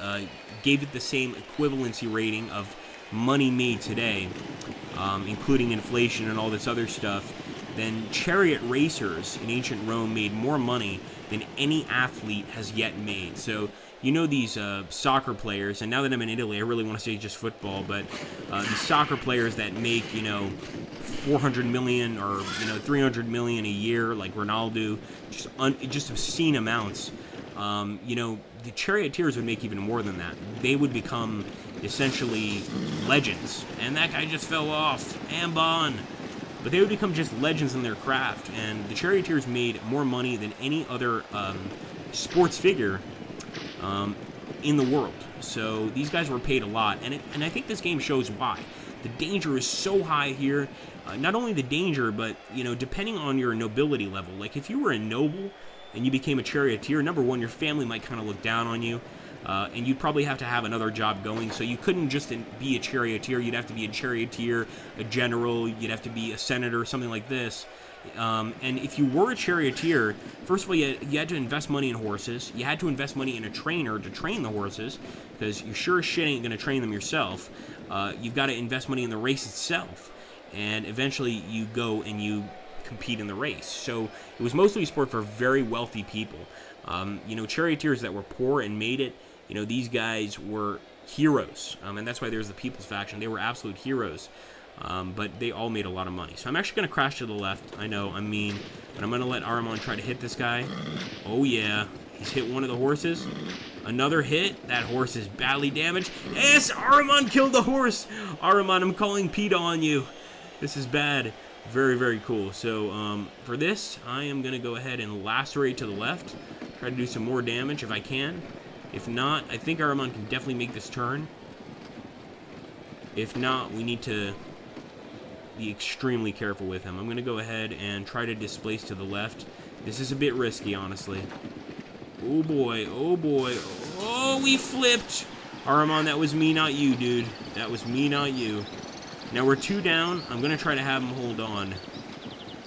gave it the same equivalency rating of money made today, including inflation and all this other stuff, then chariot racers in ancient Rome made more money than any athlete has yet made. So, you know, these soccer players, and now that I'm in Italy, I really want to say just football, but these soccer players that make, you know, 400 million or, you know, 300 million a year, like Ronaldo, just obscene amounts. You know, the charioteers would make even more than that. They would become essentially legends. And that guy just fell off. Ambon. But they would become just legends in their craft. And the charioteers made more money than any other sports figure in the world. So these guys were paid a lot. And I think this game shows why. The danger is so high here. Not only the danger, but, you know, depending on your nobility level. Like, if you were a noble and you became a charioteer, number one, your family might kind of look down on you. And you'd probably have to have another job going, so you couldn't just be a charioteer. You'd have to be a charioteer, a general, you'd have to be a senator, something like this. And if you were a charioteer, first of all, you had to invest money in horses. You had to invest money in a trainer to train the horses, because you sure as shit ain't going to train them yourself. You've got to invest money in the race itself. And eventually you go and you compete in the race. So it was mostly a sport for very wealthy people. You know, charioteers that were poor and made it, you know, these guys were heroes. And that's why there's the People's Faction. They were absolute heroes. But they all made a lot of money. So I'm actually going to crash to the left. I know, I'm mean. But I'm going to let Ahriman try to hit this guy. Oh, yeah. He's hit one of the horses. Another hit. That horse is badly damaged. Yes, Ahriman killed the horse. Ahriman, I'm calling PETA on you. This is bad. Very, very cool. So for this, I am going to go ahead and lacerate to the left. Try to do some more damage if I can. If not, I think Ahriman can definitely make this turn. If not, we need to be extremely careful with him. I'm going to go ahead and try to displace to the left. This is a bit risky, honestly. Oh, boy. Oh, boy. Oh, we flipped. Ahriman, that was me, not you, dude. That was me, not you. Now we're 2 down. I'm going to try to have him hold on.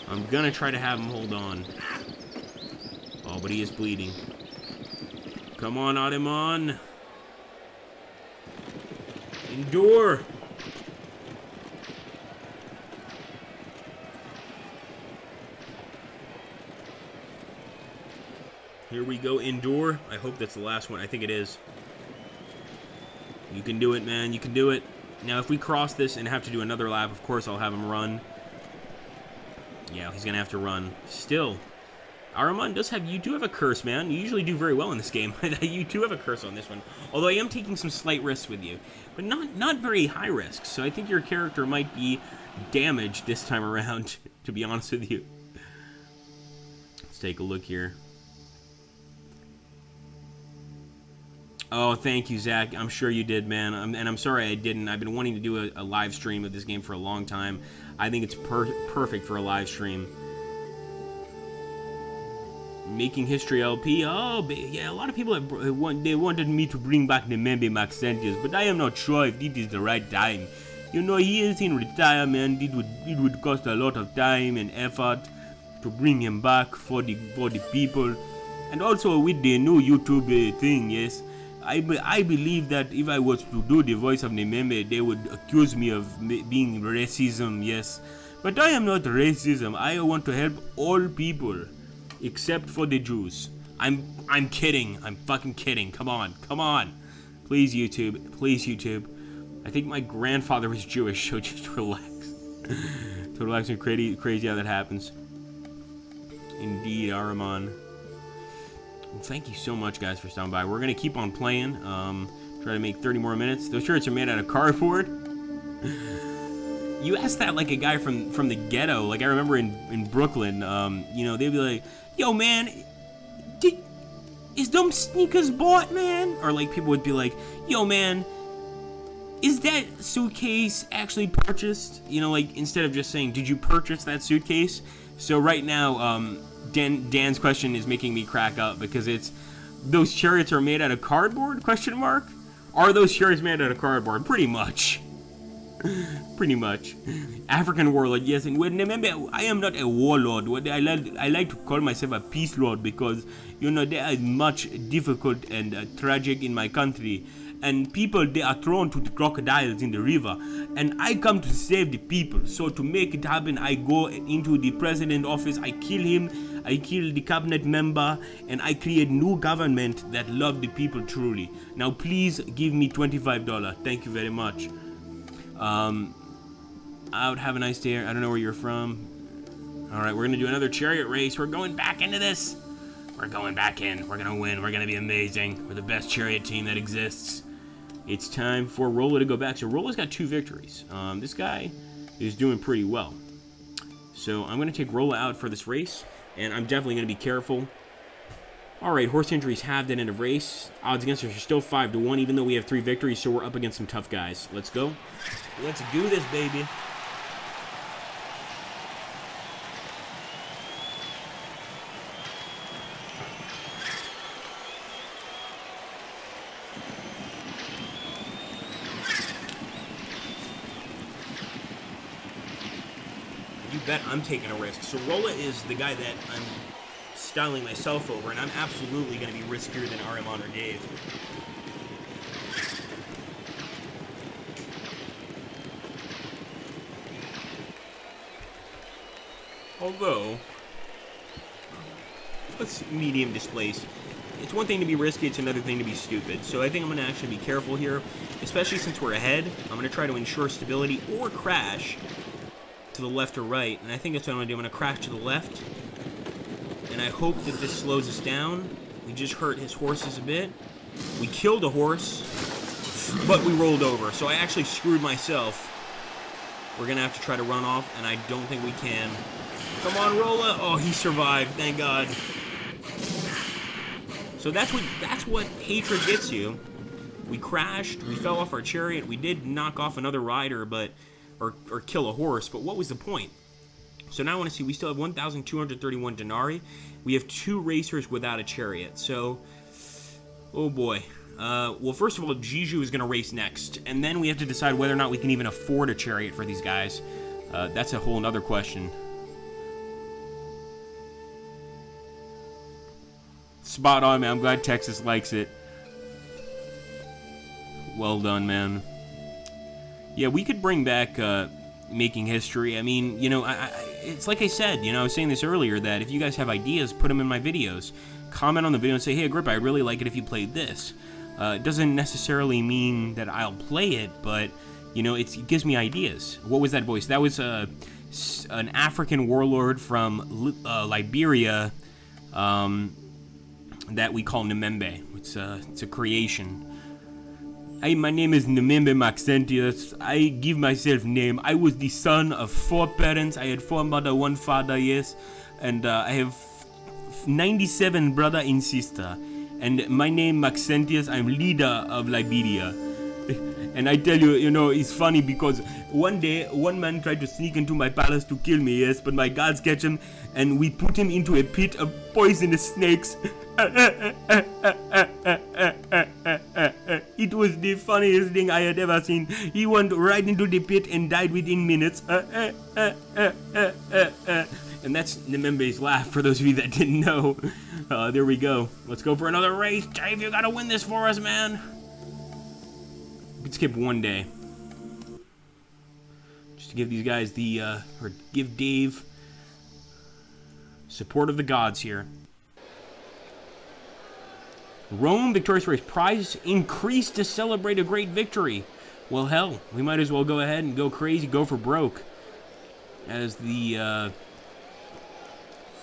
I'm going to try to have him hold on. Oh, but he is bleeding. Come on, Ahriman. Endure. Here we go, endure. I hope that's the last one. I think it is. You can do it, man. You can do it. Now, if we cross this and have to do another lap, of course I'll have him run. Yeah, he's going to have to run. Still, Ahriman does have... You do have a curse, man. You usually do very well in this game. You do have a curse on this one. Although I am taking some slight risks with you. But not very high risks. So I think your character might be damaged this time around, to be honest with you. Let's take a look here. Oh, thank you, Zach. I'm sure you did, man. And I'm sorry I didn't. I've been wanting to do a live stream of this game for a long time. I think it's perfect for a live stream. Making History LP. Oh, yeah, a lot of people they wanted me to bring back the Membe Maxentius, but I am not sure if it is the right time. You know, he is in retirement. It would cost a lot of time and effort to bring him back for the people. And also with the new YouTube thing, yes, I believe that if I was to do the voice of Nemembe, they would accuse me of being racism, yes. But I am not racism. I want to help all people, except for the Jews. I'm kidding. I'm fucking kidding. Come on. Please, YouTube. Please, YouTube. I think my grandfather was Jewish, so just relax. To relax and crazy how that happens. Indeed, Araman. Well, thank you so much, guys, for stopping by. We're gonna keep on playing. Try to make 30 more minutes. Those shirts are made out of cardboard. You asked that like a guy from the ghetto. Like I remember in Brooklyn, you know, they'd be like, "Yo, man, is them sneakers bought, man?" Or like people would be like, "Yo, man, is that suitcase actually purchased?" You know, like instead of just saying, "Did you purchase that suitcase?" So right now, Dan's question is making me crack up because it's, those chariots are made out of cardboard? Question mark? Are those chariots made out of cardboard? Pretty much. Pretty much. African warlord, yes. And remember, I am not a warlord. I like to call myself a peace lord because, you know, there is much difficult and tragic in my country. And people, they are thrown to the crocodiles in the river. And I come to save the people. So to make it happen, I go into the president's office. I kill him. I kill the cabinet member. And I create new government that love the people truly. Now, please give me $25. Thank you very much. I would have a nice day. I don't know where you're from. Alright, we're going to do another chariot race. We're going back into this. We're going back in. We're going to win. We're going to be amazing. We're the best chariot team that exists. It's time for Rolla to go back. So Rolla's got 2 victories. This guy is doing pretty well. So I'm going to take Rolla out for this race. And I'm definitely going to be careful. Alright, horse injuries halved at end of race. Odds against us are still 5-1, even though we have 3 victories, so we're up against some tough guys. Let's go. Let's do this, baby. You bet I'm taking a risk. So Rolla is the guy that I'm styling myself over, and I'm absolutely going to be riskier than Ariman or Dave. Although, let's medium displace. It's one thing to be risky, it's another thing to be stupid. So I think I'm going to actually be careful here, especially since we're ahead. I'm going to try to ensure stability or crash to the left or right, and I think that's what I'm going to do. I'm going to crash to the left. And I hope that this slows us down. We just hurt his horses a bit. We killed a horse, but we rolled over. So I actually screwed myself. We're going to have to try to run off, and I don't think we can. Come on, Rolla. Oh, he survived. Thank God. So that's what hatred gets you. We crashed. We fell off our chariot. We did knock off another rider, but or kill a horse. But what was the point? So now I want to see, we still have 1,231 denarii. We have 2 racers without a chariot. So, oh boy. Well, first of all, Jiju is going to race next. And then we have to decide whether or not we can even afford a chariot for these guys. That's a whole nother question. Spot on, man. I'm glad Texas likes it. Well done, man. Yeah, we could bring back making history. I mean, you know, it's like I said, you know, I was saying this earlier, that if you guys have ideas, put them in my videos. Comment on the video and say, hey, Agrippa, I'd really like it if you played this. It doesn't necessarily mean that I'll play it, but, you know, it gives me ideas. What was that voice? That was an African warlord from Liberia that we call Nemembe. It's a creation. My name is Nemembe Maxentius. I give myself name. I was the son of 4 parents. I had 4 mother, 1 father, yes. And I have 97 brother and sister. And my name Maxentius. I'm leader of Liberia. And I tell you, you know, it's funny because one day, one man tried to sneak into my palace to kill me, yes. But my guards catch him and we put him into a pit of poisonous snakes. It was the funniest thing I had ever seen. He went right into the pit and died within minutes. And that's Nemembe's laugh, for those of you that didn't know. There we go. Let's go for another race. Dave, you gotta win this for us, man. We can skip one day. Just to give these guys the, or give Dave support of the gods here. Rome victorious race. Prize increased to celebrate a great victory. Well, hell, we might as well go ahead and go crazy, go for broke. As the,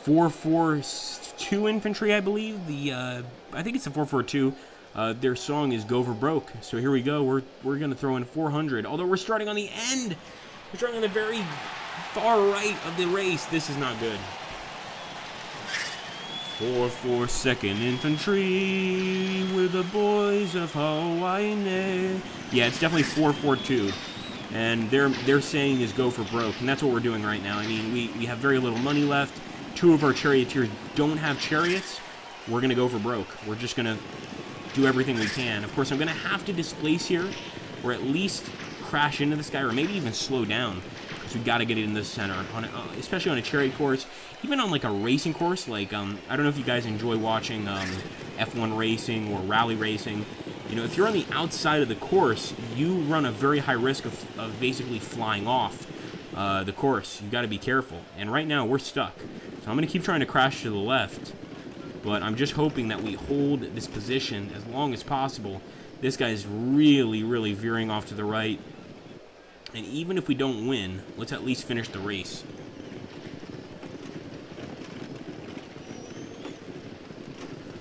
442 infantry, I believe. I think it's the 442. Their song is "Go for Broke." So here we go. We're gonna throw in 400. Although we're starting on the end. We're starting on the very far right of the race. This is not good. 442nd Infantry with the boys of Hawaii. Yeah, it's definitely 442. And their saying is "Go for broke," and that's what we're doing right now. I mean, we have very little money left. 2 of our charioteers don't have chariots. We're gonna go for broke. We're just gonna do everything we can. Of course, I'm gonna have to displace here, or at least crash into this guy, or maybe even slow down, because we gotta get it in the center, especially on a chariot course, even on like a racing course. Like I don't know if you guys enjoy watching F1 racing or rally racing. You know, if you're on the outside of the course, you run a very high risk of basically flying off the course. You got to be careful. And right now, we're stuck. So I'm going to keep trying to crash to the left. But I'm just hoping that we hold this position as long as possible. This guy's really, really veering off to the right. And even if we don't win, let's at least finish the race.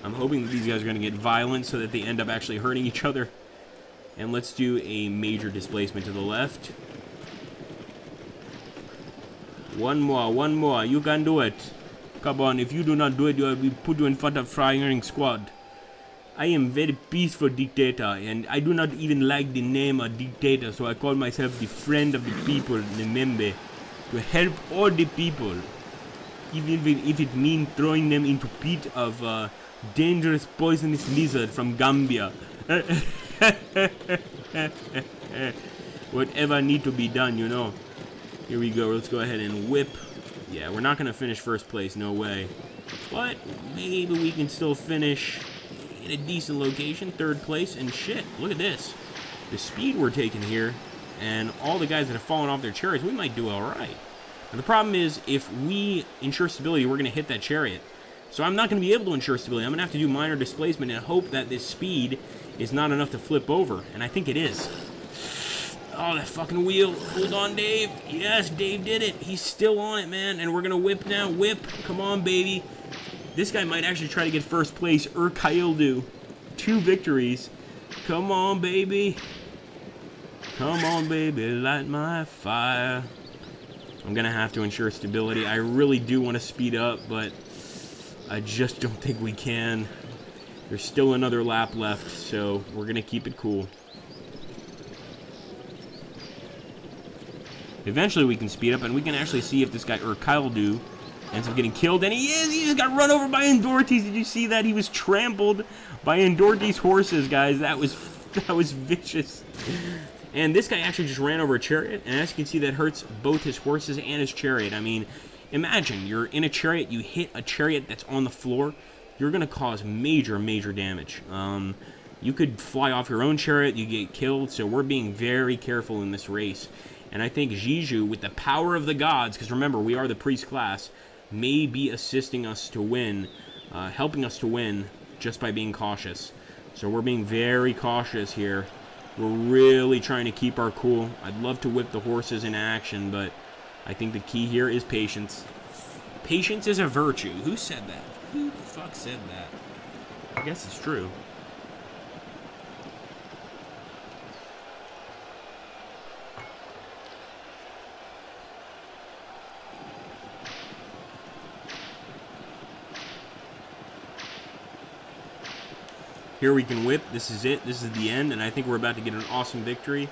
I'm hoping that these guys are going to get violent so that they end up actually hurting each other. And let's do a major displacement to the left. One more. You can do it. Come on, if you do not do it, we put you in front of firing squad. I am very peaceful dictator, and I do not even like the name of dictator, so I call myself the friend of the people, Nemembe, to help all the people, even if it means throwing them into pit of dangerous poisonous lizard from Gambia. Whatever need to be done, you know. Here we go. Let's go ahead and whip. Yeah, we're not going to finish first place. No way. But maybe we can still finish in a decent location. 3rd place. And shit, look at this. The speed we're taking here. And all the guys that have fallen off their chariots, we might do all right. Now, the problem is, if we ensure stability, we're going to hit that chariot. So I'm not going to be able to ensure stability. I'm going to have to do minor displacement and hope that this speed is not enough to flip over. And I think it is. Oh, that fucking wheel. Hold on, Dave. Yes, Dave did it. He's still on it, man. And we're going to whip now. Whip. Come on, baby. This guy might actually try to get first place. Urkaildu. 2 victories. Come on, baby. Come on, baby. Light my fire. I'm going to have to ensure stability. I really do want to speed up, but I just don't think we can. There's still another lap left, so we're going to keep it cool. Eventually we can speed up, and we can actually see if this guy, Urkaildu, ends up getting killed. And he is! He just got run over by Endortes. Did you see that? He was trampled by Endortes' horses, guys. That was vicious. And this guy actually just ran over a chariot, and as you can see, that hurts both his horses and his chariot. I mean, imagine you're in a chariot, you hit a chariot that's on the floor, you're going to cause major, major damage. You could fly off your own chariot, you get killed, so we're being very careful in this race. And I think Jiju, with the power of the gods, because remember, we are the priest class, may be assisting us to win, helping us to win just by being cautious. So we're being very cautious here. We're really trying to keep our cool. I'd love to whip the horses in action, but I think the key here is patience. Patience is a virtue. Who said that? Who the fuck said that? I guess it's true. Here we can whip. This is it. This is the end, and I think we're about to get an awesome victory.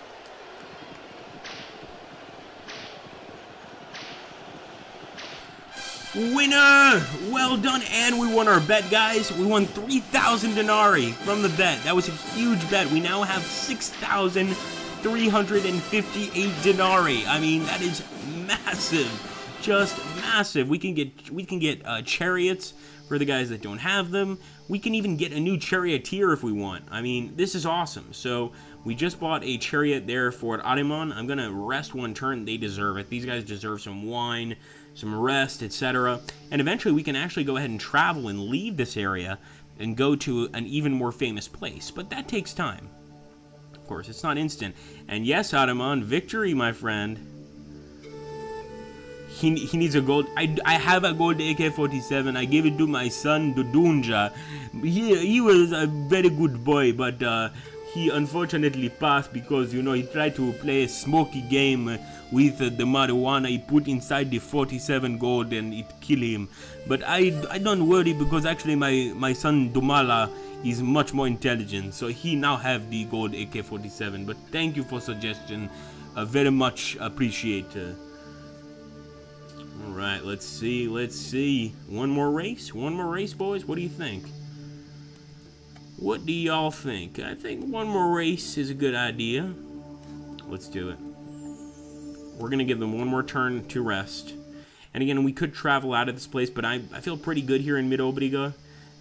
Winner! Well done, and we won our bet, guys. We won 3,000 denarii from the bet. That was a huge bet. We now have 6,358 denarii. I mean, that is massive. just massive. We can get chariots for the guys that don't have them. We can even get a new charioteer if we want. I mean, this is awesome. So we just bought a chariot there for Ahriman. I'm gonna rest one turn. They deserve it. These guys deserve some wine, some rest, etc. And eventually we can actually go ahead and travel and leave this area and go to an even more famous place. But that takes time. Of course, it's not instant. And yes, Ahriman, victory, my friend. He needs a gold. I have a gold AK-47. I gave it to my son, Dudunja. He was a very good boy, but he unfortunately passed because, you know, he tried to play a smoky game with the marijuana he put inside the 47 gold and it killed him. But I don't worry because actually my son Dumala is much more intelligent, so he now have the gold AK-47. But thank you for suggestion. Very much appreciate. Alright, let's see. One more race, boys? What do you think? What do y'all think? I think one more race is a good idea. Let's do it. We're gonna give them one more turn to rest. And again, we could travel out of this place, but I feel pretty good here in Mid-Obriga.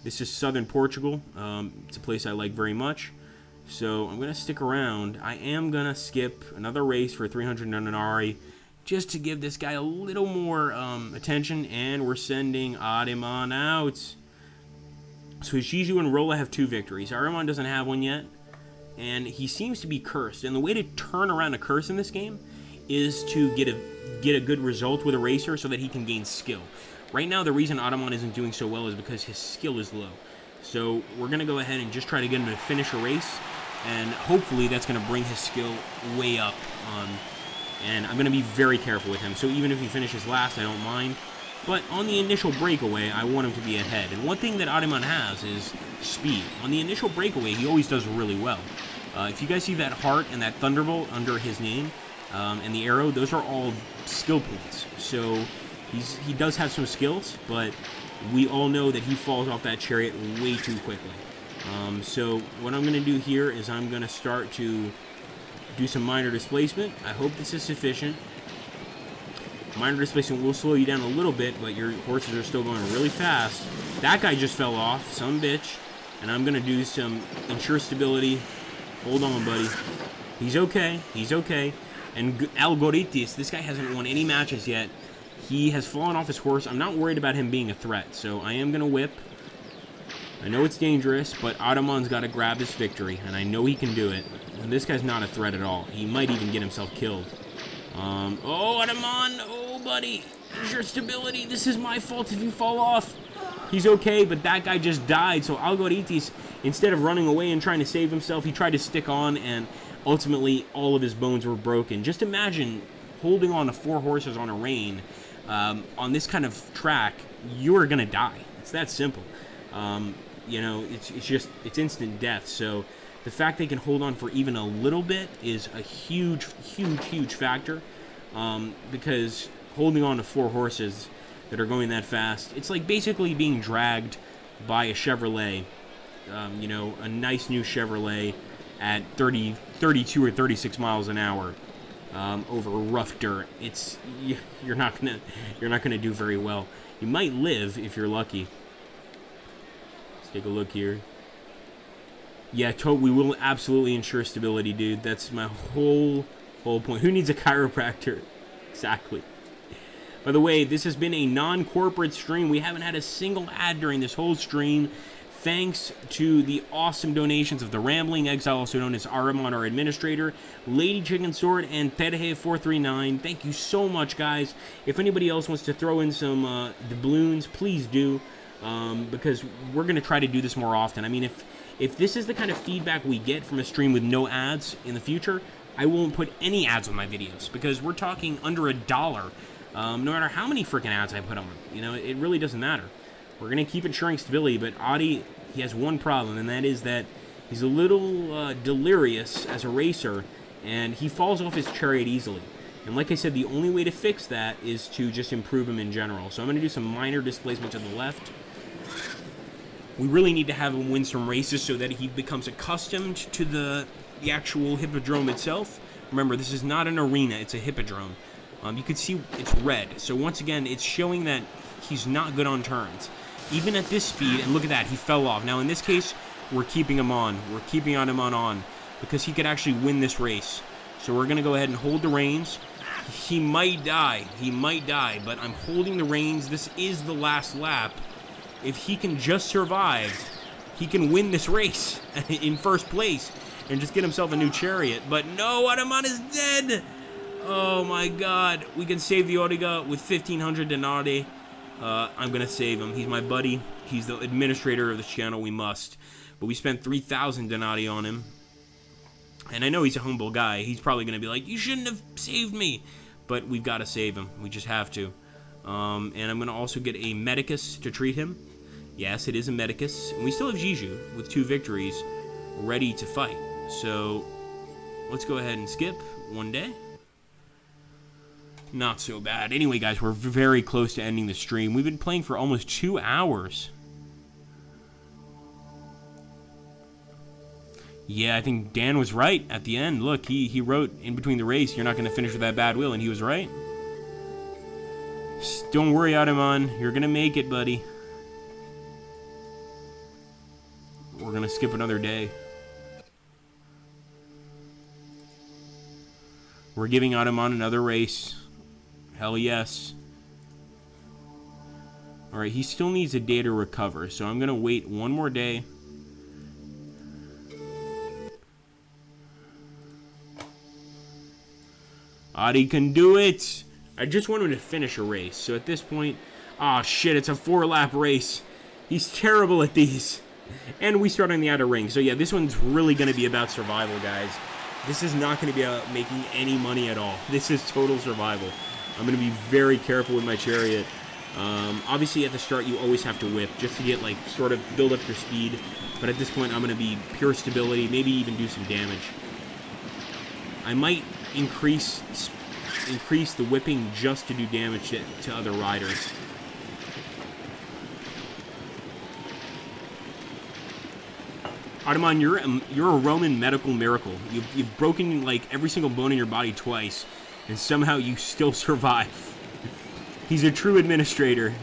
This is southern Portugal. It's a place I like very much. So I'm gonna stick around. I am gonna skip another race for 300 denarii, just to give this guy a little more attention, and we're sending Ahriman out. So Shizu and Rolla have 2 victories. Ahriman doesn't have one yet, and he seems to be cursed. And the way to turn around a curse in this game is to get a good result with a racer so that he can gain skill. Right now, the reason Ahriman isn't doing so well is because his skill is low. So we're going to go ahead and just try to get him to finish a race, and hopefully that's going to bring his skill way up. And I'm going to be very careful with him. So even if he finishes last, I don't mind. But on the initial breakaway, I want him to be ahead. And one thing that Ahriman has is speed. On the initial breakaway, he always does really well. If you guys see that heart and that thunderbolt under his name, and the arrow, those are all skill points. So he does have some skills, but we all know that he falls off that chariot way too quickly. So what I'm going to do here is I'm going to start to do some minor displacement. I hope this is sufficient. Minor displacement will slow you down a little bit, but your horses are still going really fast. That guy just fell off, some bitch. And I'm going to do some ensure stability. Hold on, buddy. He's okay. He's okay. And Algoritis, this guy hasn't won any matches yet. He has fallen off his horse. I'm not worried about him being a threat, so I am going to whip. I know it's dangerous, but Ahriman's got to grab this victory, and I know he can do it. And this guy's not a threat at all. He might even get himself killed. Oh, Ahriman! Oh, buddy! Use your stability. This is my fault if you fall off. He's okay, but that guy just died, so Algoritis, instead of running away and trying to save himself, he tried to stick on, and ultimately all of his bones were broken. Just imagine holding on to 4 horses on a rein on this kind of track. You're gonna die. It's that simple. You know, it's instant death. So the fact they can hold on for even a little bit is a huge factor, because holding on to 4 horses that are going that fast, it's like basically being dragged by a Chevrolet, you know, a nice new Chevrolet at 32 or 36 miles an hour over rough dirt. You're not gonna do very well. You might live if you're lucky. Let's take a look here. Yeah, we will absolutely ensure stability, dude. That's my whole point. Who needs a chiropractor? Exactly. By the way, this has been a non-corporate stream. We haven't had a single ad during this whole stream, thanks to the awesome donations of the Rambling Exile, also known as Ahriman, our administrator, Lady Chicken Sword, and Terhe439. Thank you so much, guys. If anybody else wants to throw in some doubloons, please do, because we're going to try to do this more often. I mean, if this is the kind of feedback we get from a stream with no ads in the future, I won't put any ads on my videos, because we're talking under $1, no matter how many freaking ads I put on. You know, it really doesn't matter. We're going to keep ensuring stability, but Adi, he has one problem, and that is that he's a little delirious as a racer, and he falls off his chariot easily. And like I said, the only way to fix that is to just improve him in general. So I'm going to do some minor displacement to the left. We really need to have him win some races so that he becomes accustomed to the actual hippodrome itself. Remember, this is not an arena, it's a hippodrome. You can see it's red. So once again, it's showing that he's not good on turns. Even at this speed, and look at that, he fell off. Now in this case, we're keeping him on. We're keeping him on because he could actually win this race. So we're going to go ahead and hold the reins. He might die. He might die, but I'm holding the reins. This is the last lap. If he can just survive, he can win this race in first place and just get himself a new chariot. But no, Aramon is dead. Oh my god. We can save the Qvadriga with 1,500 denarii. I'm going to save him. He's my buddy. He's the administrator of this channel. We must. But we spent 3,000 denarii on him. And I know he's a humble guy. He's probably going to be like, you shouldn't have saved me. But we've got to save him. We just have to. And I'm going to also get a Medicus to treat him. Yes, it is a Medicus. And we still have Jiju with 2 victories ready to fight. So let's go ahead and skip one day. Not so bad. Anyway, guys, we're very close to ending the stream. We've been playing for almost 2 hours. Yeah, I think Dan was right at the end. Look, he wrote in between the race, you're not going to finish with that bad wheel, and he was right. Don't worry, Aramon. You're going to make it, buddy. We're going to skip another day. We're giving Aramon another race. Hell yes. Alright, he still needs a day to recover, so I'm going to wait one more day. Adi can do it! I just want him to finish a race, so at this point... Aw, shit, it's a 4-lap race. He's terrible at these. And we start on the outer ring, so yeah, this one's really going to be about survival, guys. This is not going to be about making any money at all. This is total survival. I'm going to be very careful with my chariot. Obviously, at the start, you always have to whip, just to get, like, sort of build up your speed. But at this point, I'm going to be pure stability, maybe even do some damage. I might increase the whipping just to do damage to other riders. Aramon, you're a Roman medical miracle. You've broken like every single bone in your body twice, and somehow you still survive. He's a true administrator.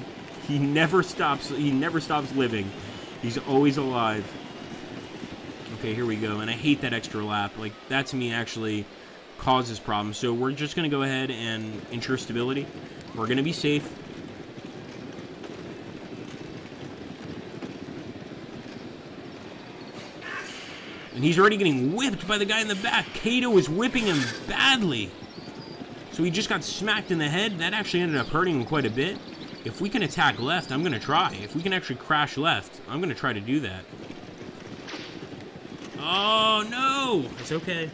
He never stops living. He's always alive. Okay, here we go. And I hate that extra lap. Like, that to me actually causes problems. So we're just going to go ahead and ensure stability. We're going to be safe. And he's already getting whipped by the guy in the back. Kato is whipping him badly. So he just got smacked in the head. That actually ended up hurting him quite a bit. If we can attack left, I'm going to try. If we can actually crash left, I'm going to try to do that. Oh, no! It's okay.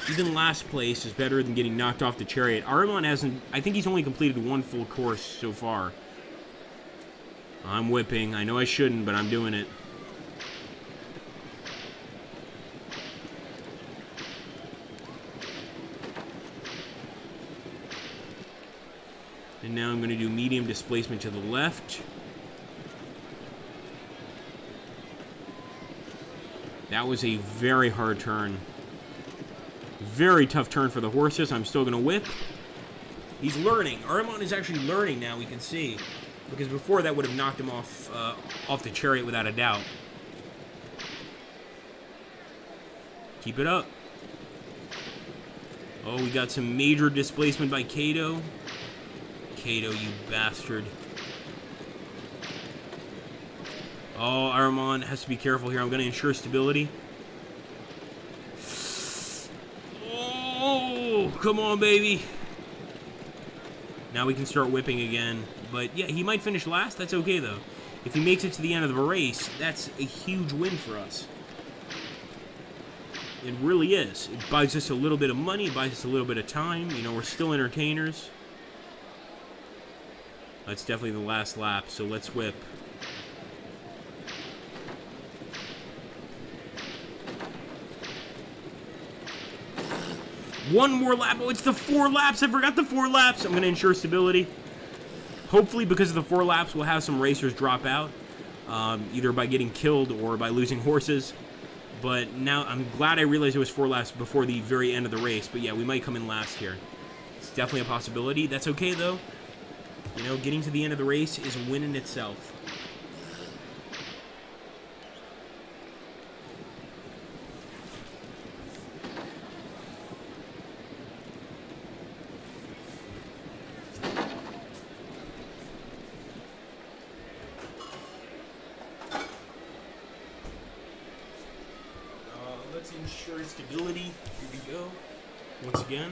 Even last place is better than getting knocked off the chariot. Aramon hasn't... I think he's only completed 1 full course so far. I'm whipping. I know I shouldn't, but I'm doing it. And now I'm going to do medium displacement to the left. That was a very hard turn. Very tough turn for the horses. I'm still going to whip. He's learning. Aramon is actually learning now, we can see. Because before that would have knocked him off the chariot without a doubt. Keep it up. Oh, we got some major displacement by Kato. Kato, you bastard. Oh, Aramon has to be careful here. I'm going to ensure stability. Oh, come on, baby. Now we can start whipping again. But, yeah, he might finish last. That's okay, though. If he makes it to the end of the race, that's a huge win for us. It really is. It buys us a little bit of money. It buys us a little bit of time. You know, we're still entertainers. That's definitely the last lap, so let's whip. One more lap. Oh, it's the 4 laps. I forgot the 4 laps. I'm going to ensure stability. Hopefully, because of the 4 laps, we'll have some racers drop out. Either by getting killed or by losing horses. But now, I'm glad I realized it was 4 laps before the very end of the race. But yeah, we might come in last here. definitely a possibility. That's okay, though. You know, getting to the end of the race is a win in itself. Let's ensure stability. Here we go. Once again.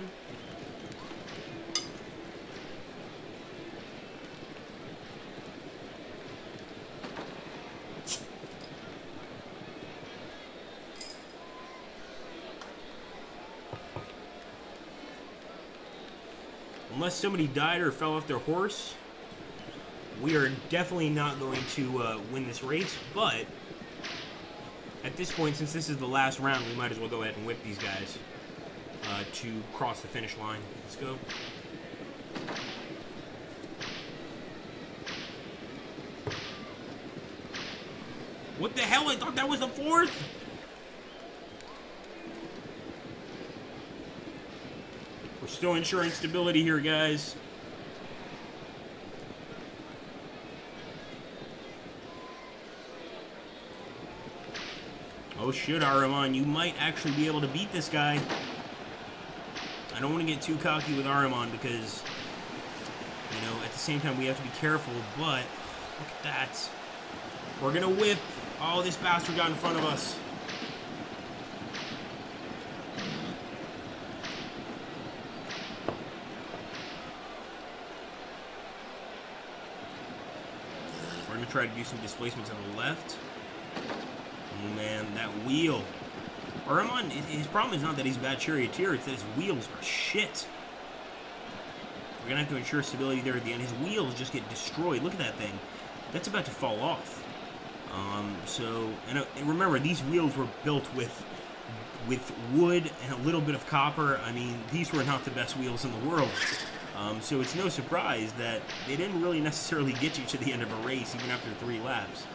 Unless somebody died or fell off their horse, we are definitely not going to win this race, but at this point, since this is the last round, we might as well go ahead and whip these guys to cross the finish line. Let's go. What the hell? I thought that was the fourth? We're still ensuring stability here, guys. Oh shit, Ahriman, you might actually be able to beat this guy. I don't want to get too cocky with Ahriman because, you know, at the same time we have to be careful, but look at that. We're gonna whip. Oh, this bastard got in front of us. We're gonna try to do some displacement to the left. Oh man, that wheel. Ahriman, his problem is not that he's a bad charioteer, it's that his wheels are shit. We're gonna have to ensure stability there at the end. His wheels just get destroyed. Look at that thing. That's about to fall off. And remember, these wheels were built with wood and a little bit of copper. I mean, these were not the best wheels in the world. So it's no surprise that they didn't really necessarily get you to the end of a race, even after 3 laps.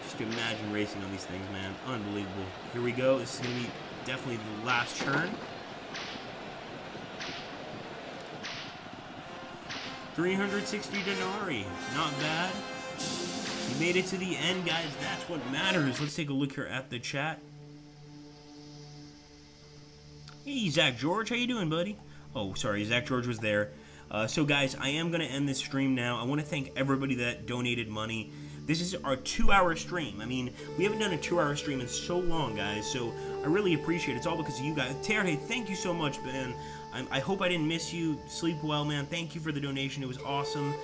Just imagine racing on these things, man. Unbelievable. Here we go. This is going to be definitely the last turn. 360 denarii. Not bad. You made it to the end, guys. That's what matters. Let's take a look here at the chat. Hey, Zach George. How you doing, buddy? Oh, sorry. Zach George was there. So, guys, I am going to end this stream now. I want to thank everybody that donated money. This is our 2-hour stream. I mean, we haven't done a 2-hour stream in so long, guys, so I really appreciate it. It's all because of you guys. Terje, thank you so much, man. I hope I didn't miss you. Sleep well, man. Thank you for the donation. It was awesome.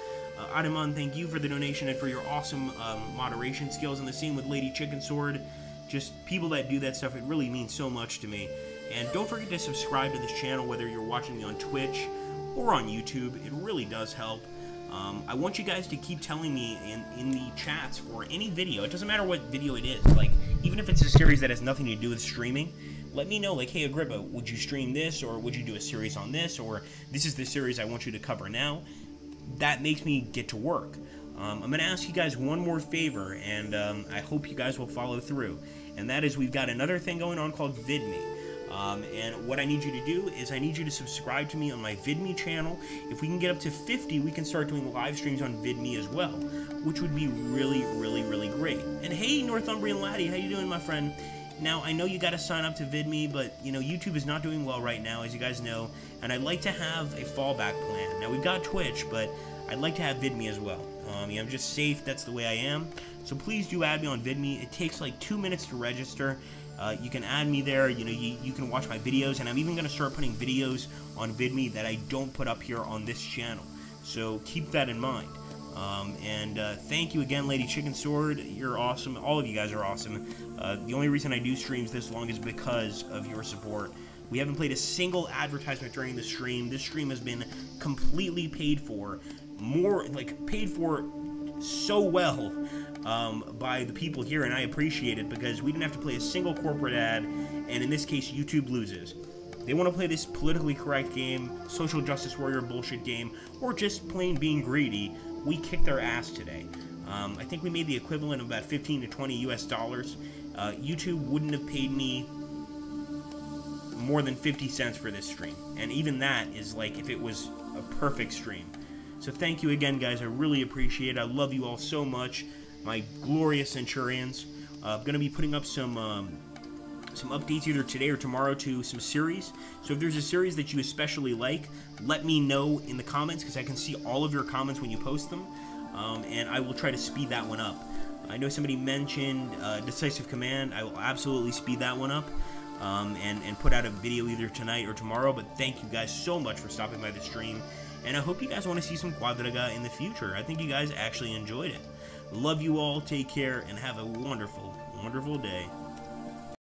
Adaman, thank you for the donation and for your awesome moderation skills. And the same with Lady Chicken Sword. Just people that do that stuff, it really means so much to me. And don't forget to subscribe to this channel, whether you're watching me on Twitch or on YouTube. It really does help. I want you guys to keep telling me in the chats for any video. It doesn't matter what video it is. Like, even if it's a series that has nothing to do with streaming, let me know, like, hey, Agrippa, would you stream this? Or would you do a series on this? Or this is the series I want you to cover now. That makes me get to work. I'm going to ask you guys one more favor, and I hope you guys will follow through. And that is, we've got another thing going on called VidMe. And what I need you to do is I need you to subscribe to me on my VidMe channel. If we can get up to 50, we can start doing live streams on VidMe as well, which would be really, really, really great. And hey, Northumbrian Laddie, how you doing, my friend? Now, I know you got to sign up to VidMe, but, you know, YouTube is not doing well right now, as you guys know, and I'd like to have a fallback plan. Now, we've got Twitch, but I'd like to have VidMe as well. I'm just safe, that's the way I am. So please do add me on VidMe. It takes like 2 minutes to register. You can add me there, you know, you can watch my videos, and I'm even going to start putting videos on VidMe that I don't put up here on this channel. So keep that in mind. Thank you again, Lady Chicken Sword. You're awesome. All of you guys are awesome. The only reason I do streams this long is because of your support. We haven't played a single advertisement during the stream. This stream has been completely paid for. Paid for so well by the people here, and I appreciate it because we didn't have to play a single corporate ad, and in this case, YouTube loses. They want to play this politically correct game, social justice warrior bullshit game, or just plain being greedy. We kicked their ass today. I think we made the equivalent of about 15 to 20 US dollars. YouTube wouldn't have paid me more than 50 cents for this stream. And even that is like if it was a perfect stream. So thank you again, guys. I really appreciate it. I love you all so much. My glorious Centurions. I'm going to be putting up some updates either today or tomorrow to some series. So if there's a series that you especially like, let me know in the comments, because I can see all of your comments when you post them. And I will try to speed that one up. I know somebody mentioned Decisive Command. I will absolutely speed that one up and put out a video either tonight or tomorrow. But thank you guys so much for stopping by the stream. And I hope you guys want to see some Qvadriga in the future. I think you guys actually enjoyed it. Love you all. Take care and have a wonderful, wonderful day.